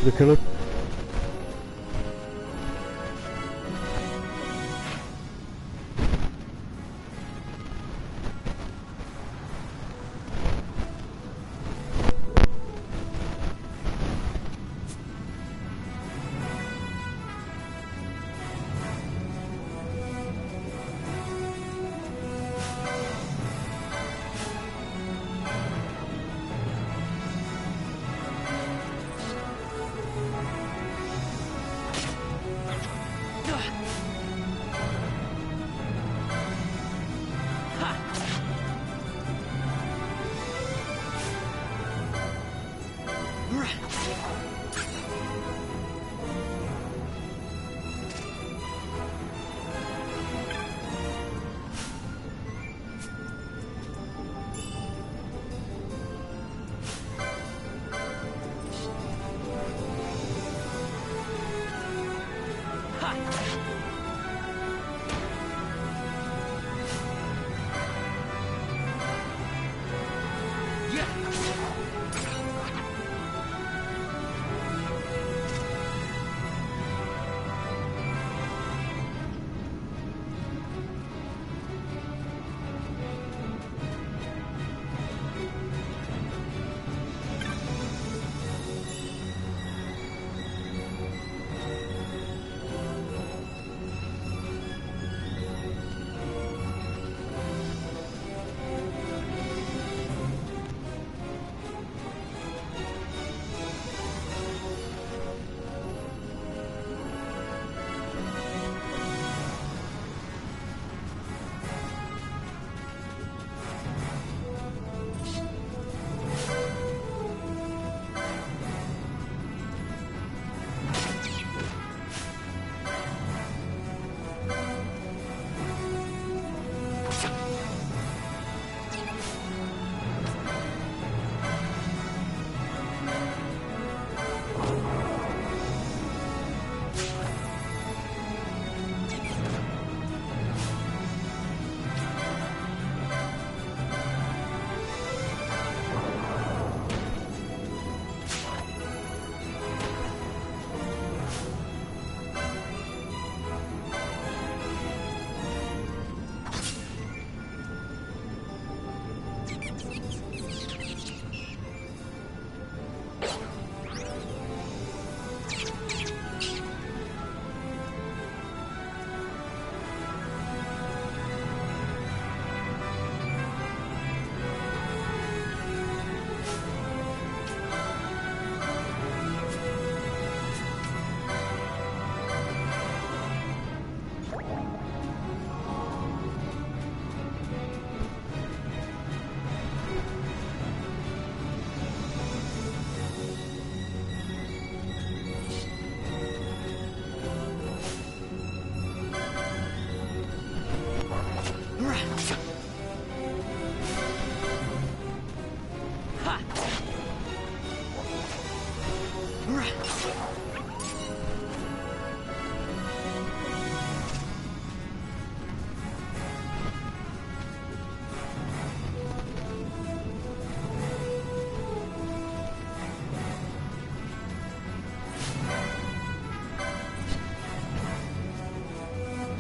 The killer.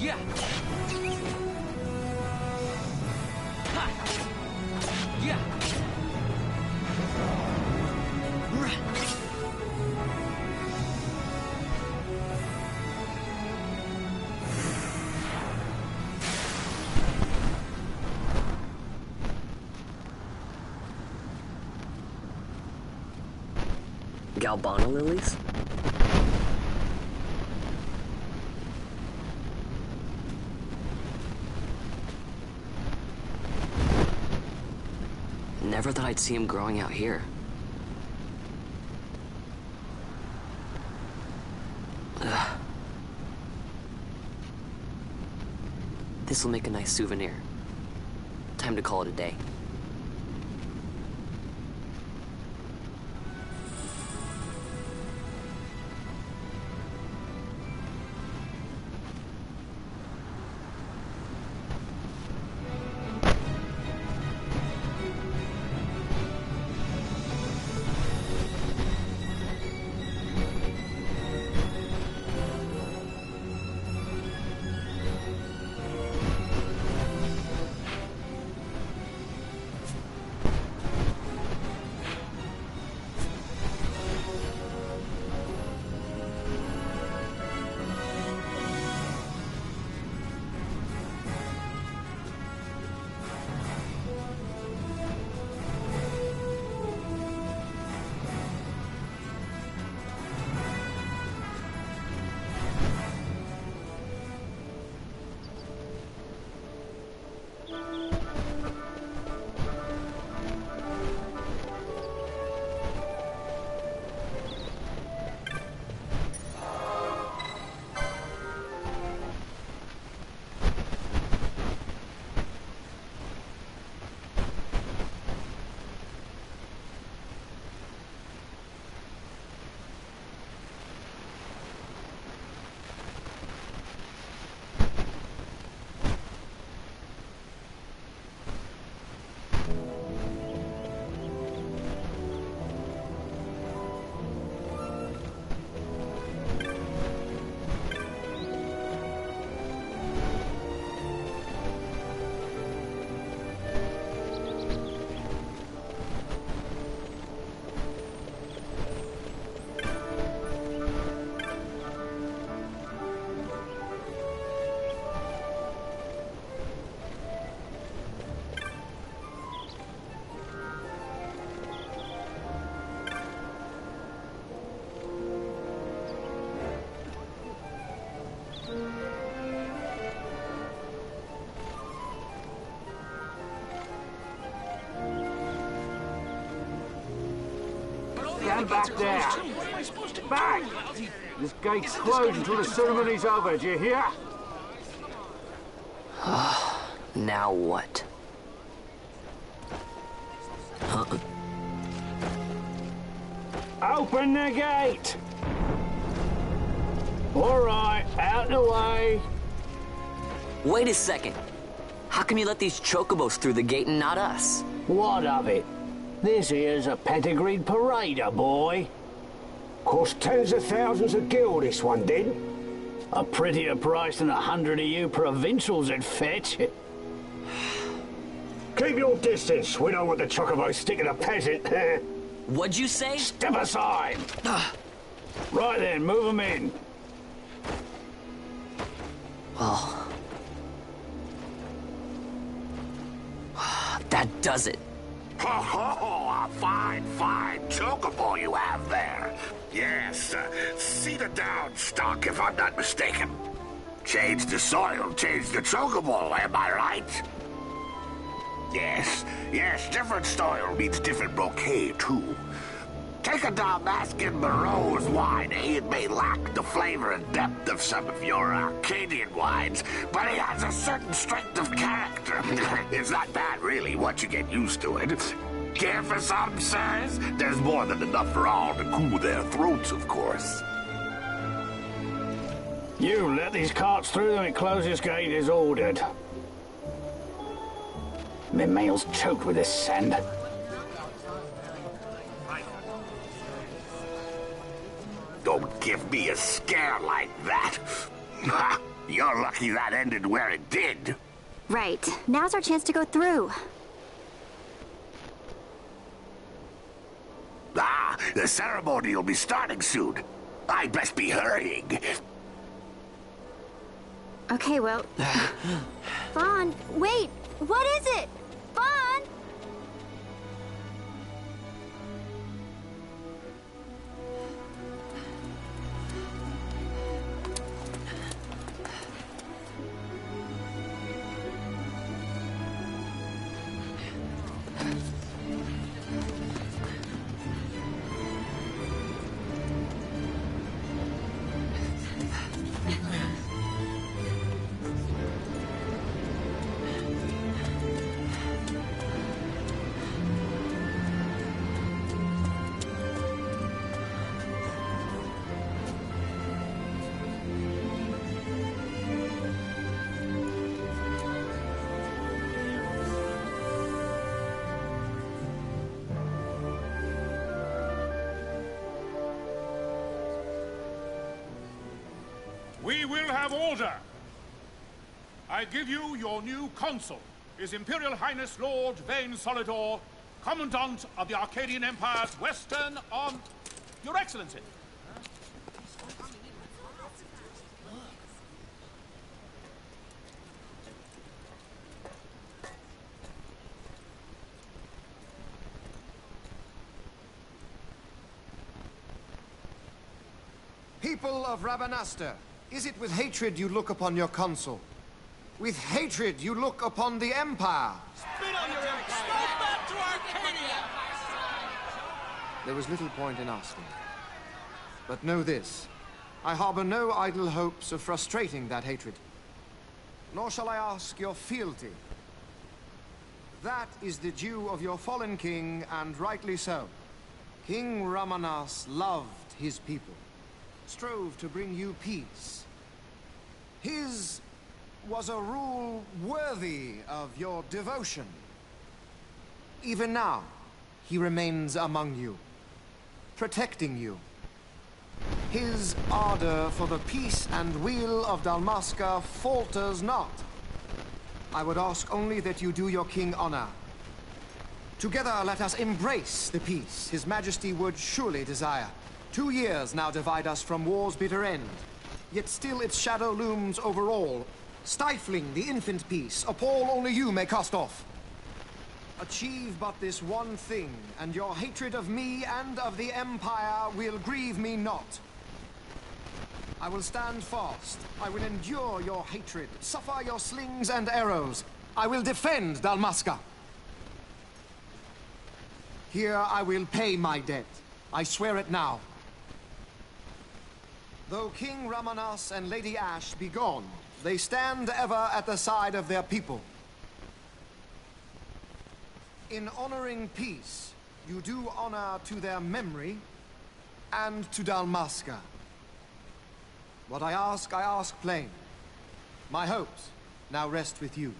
Yeah. Ha. Yeah. Galbano lilies? Never thought I'd see him growing out here. Ugh. This'll make a nice souvenir. Time to call it a day. Stand back there. Back! This gate's closed until the ceremony's over, do you hear? Now what? Open the gate! All right, out the way. Wait a second. How come you let these chocobos through the gate and not us? What of it? This here's a pedigreed parader, boy. Cost tens of thousands of gil, this one did. A prettier price than 100 of you provincials would fetch. Keep your distance. We don't want the chocobos sticking a peasant. What'd you say? Step aside. Right then, move them in. Well... that does it. Ho ho! A fine, fine chocobo you have there. Yes, cedar down stock, if I'm not mistaken. Change the soil, change the chocobo, am I right? Yes, different soil means different bouquet, too. Take a Dalmascan Moreau's wine, It may lack the flavor and depth of some of your Arcadian wines, but it has a certain strength of character. It's not bad, really, once you get used to it. Care for some, sirs? There's more than enough for all to cool their throats, of course. You let these carts through and close this gate as ordered. My mail's choked with this sand. Don't give me a scare like that. You're lucky that ended where it did. Right. Now's our chance to go through. Ah, the ceremony will be starting soon. I'd best be hurrying. Okay, well... Vaughn, wait! What is it? Vaughn! We will have order. I give you your new consul, His Imperial Highness Lord Vane Solidor, Commandant of the Arcadian Empire's Western on... Your Excellency. People of Rabanastre, is it with hatred you look upon your consul? With hatred you look upon the Empire? Spit on your empire! Go back to Arcadia! There was little point in asking. But know this, I harbor no idle hopes of frustrating that hatred. Nor shall I ask your fealty. That is the due of your fallen king, and rightly so. King Ramanas loved his people, strove to bring you peace. His was a rule worthy of your devotion. Even now, he remains among you, protecting you. His ardor for the peace and weal of Dalmasca falters not. I would ask only that you do your king honor. Together let us embrace the peace His Majesty would surely desire. 2 years now divide us from war's bitter end, yet still its shadow looms over all, stifling the infant peace a pall only you may cast off. Achieve but this one thing, and your hatred of me and of the Empire will grieve me not. I will stand fast. I will endure your hatred, suffer your slings and arrows. I will defend Dalmasca. Here I will pay my debt. I swear it now. Though King Ramanas and Lady Ash be gone, they stand ever at the side of their people. In honoring peace, you do honor to their memory and to Dalmasca. What I ask plain. My hopes now rest with you.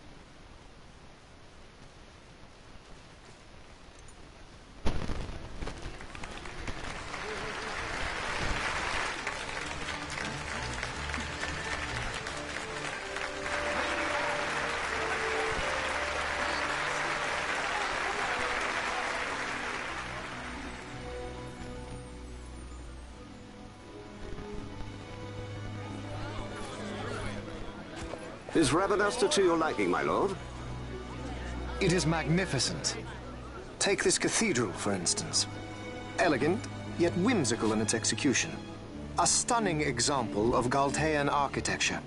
Is Rabanastre to your liking, my lord? It is magnificent. Take this cathedral, for instance. Elegant, yet whimsical in its execution. A stunning example of Galtean architecture.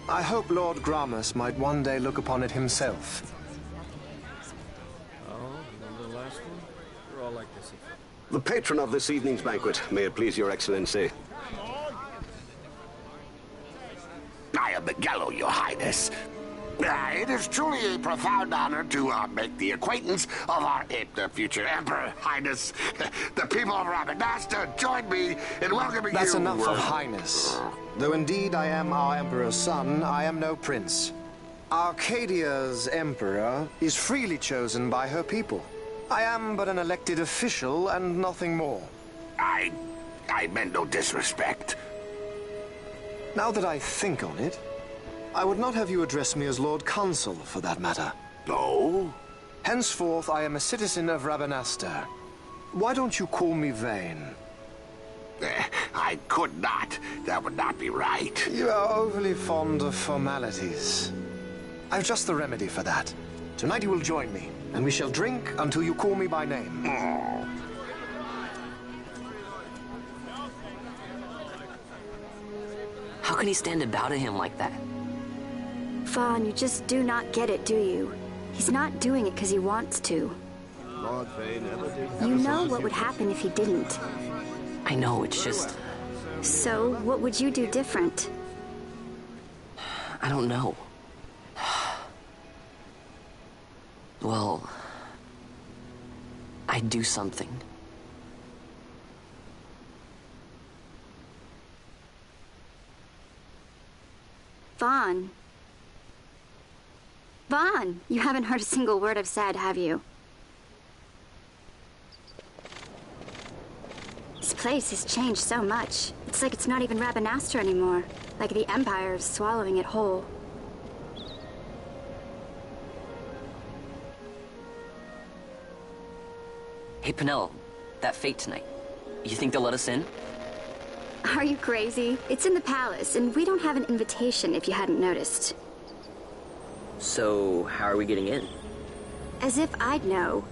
I hope Lord Gramus might one day look upon it himself. Oh, remember the last one? You're all like this. The patron of this evening's banquet, may it please your excellency. I am Miguelo, your highness. It is truly a profound honor to make the acquaintance of our future emperor, highness. The people of Rabanastre join me in welcoming you. That's enough of highness. Though indeed I am our emperor's son, I am no prince. Arcadia's emperor is freely chosen by her people. I am but an elected official and nothing more. I meant no disrespect. Now that I think on it, I would not have you address me as Lord Consul, for that matter. No? Henceforth, I am a citizen of Rabanastre. Why don't you call me Vane? I could not. That would not be right. You are overly fond of formalities. I've just the remedy for that. Tonight you will join me, and we shall drink until you call me by name. How can he stand about him like that? Vaughn, you just do not get it, do you? He's not doing it because he wants to. Lord Vane ever did. You know what would happen if he didn't. I know, it's just... So, what would you do different? I don't know. Well... I'd do something. Vaughn. Vaughn! You haven't heard a single word I've said, have you? This place has changed so much. It's like it's not even Rabanastre anymore. Like the Empire is swallowing it whole. Hey, Penelo, that fete tonight. You think they'll let us in? Are you crazy? It's in the palace, and we don't have an invitation if you hadn't noticed. So, how are we getting in? As if I'd know.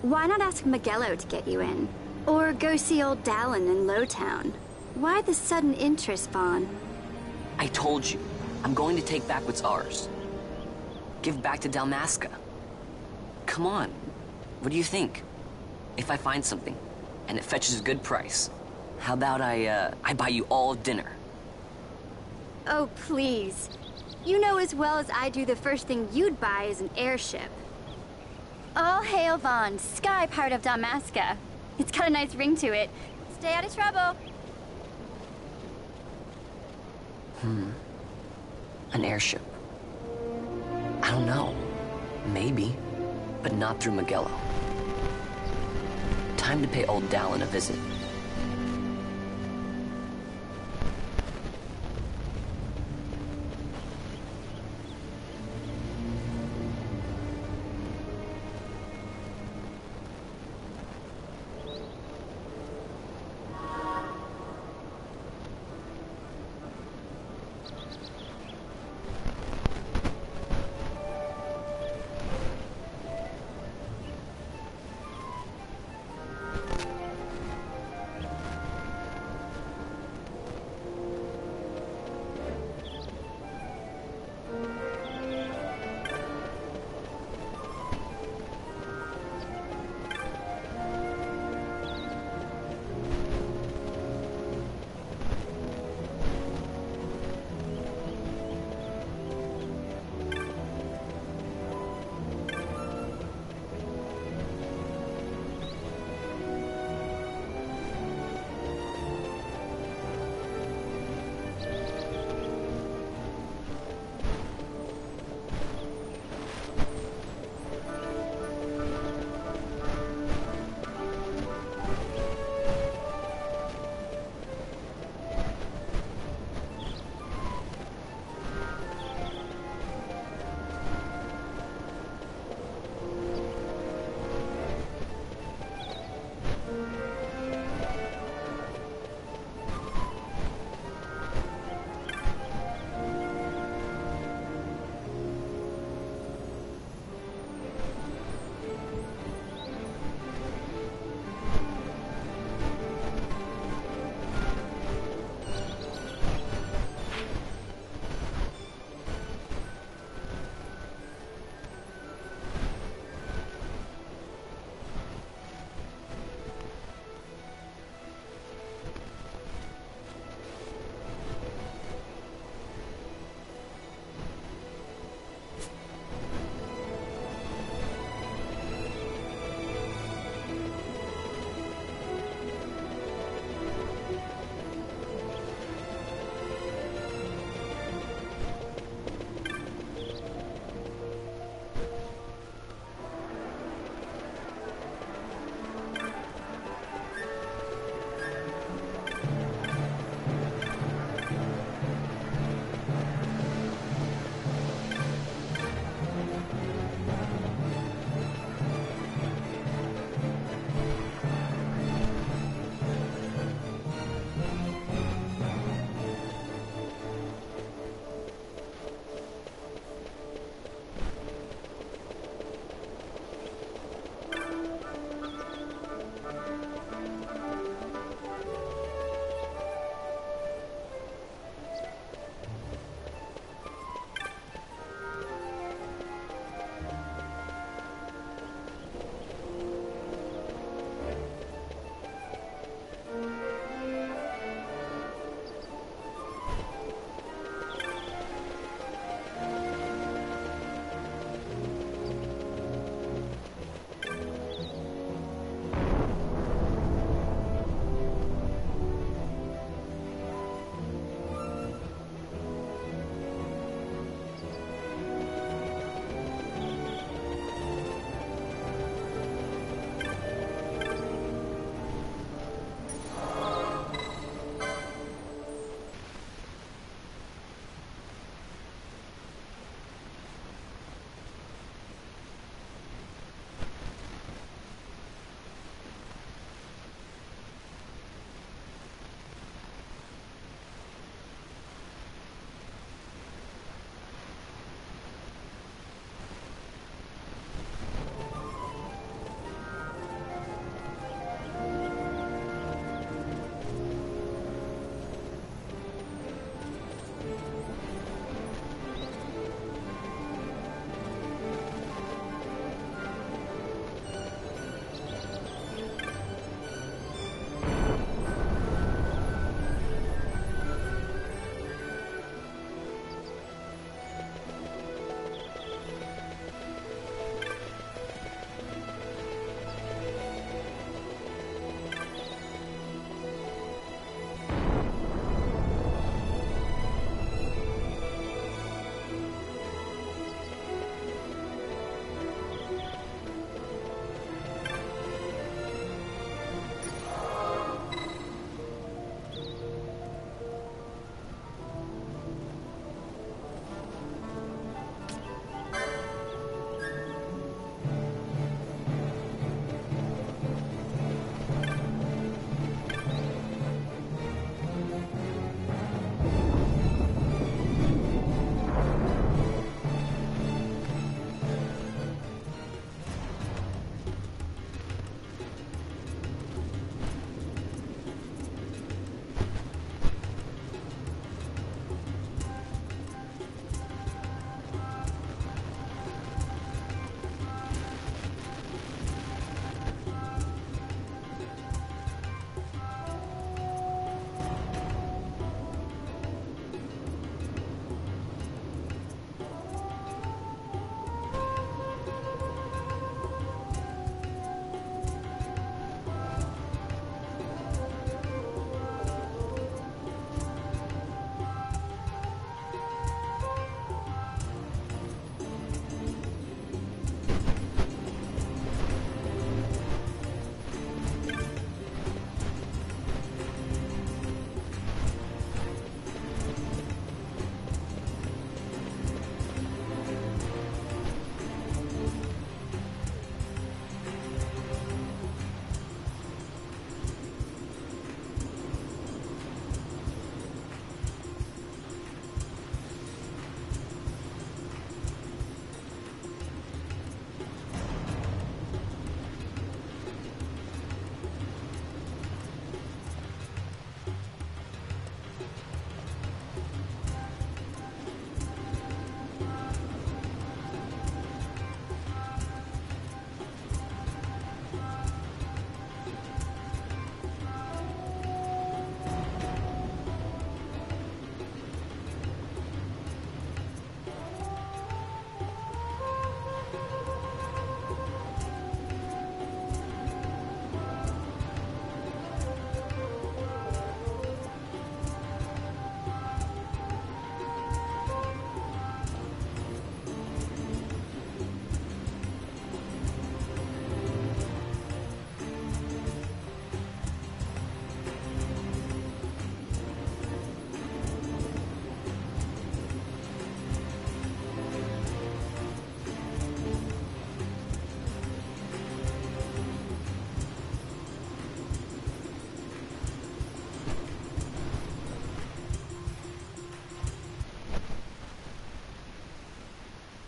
Why not ask Magello to get you in? Or go see old Dallin in Lowtown? Why the sudden interest, Vaughn? I told you, I'm going to take back what's ours. Give back to Dalmasca. Come on, what do you think? If I find something, and it fetches a good price, how about I buy you all dinner? Oh, please. You know as well as I do the first thing you'd buy is an airship. All hail Vaughn, Sky Pirate of Dalmasca. It's got a nice ring to it. Stay out of trouble. An airship. I don't know. Maybe. But not through Magello. Time to pay old Dallin a visit.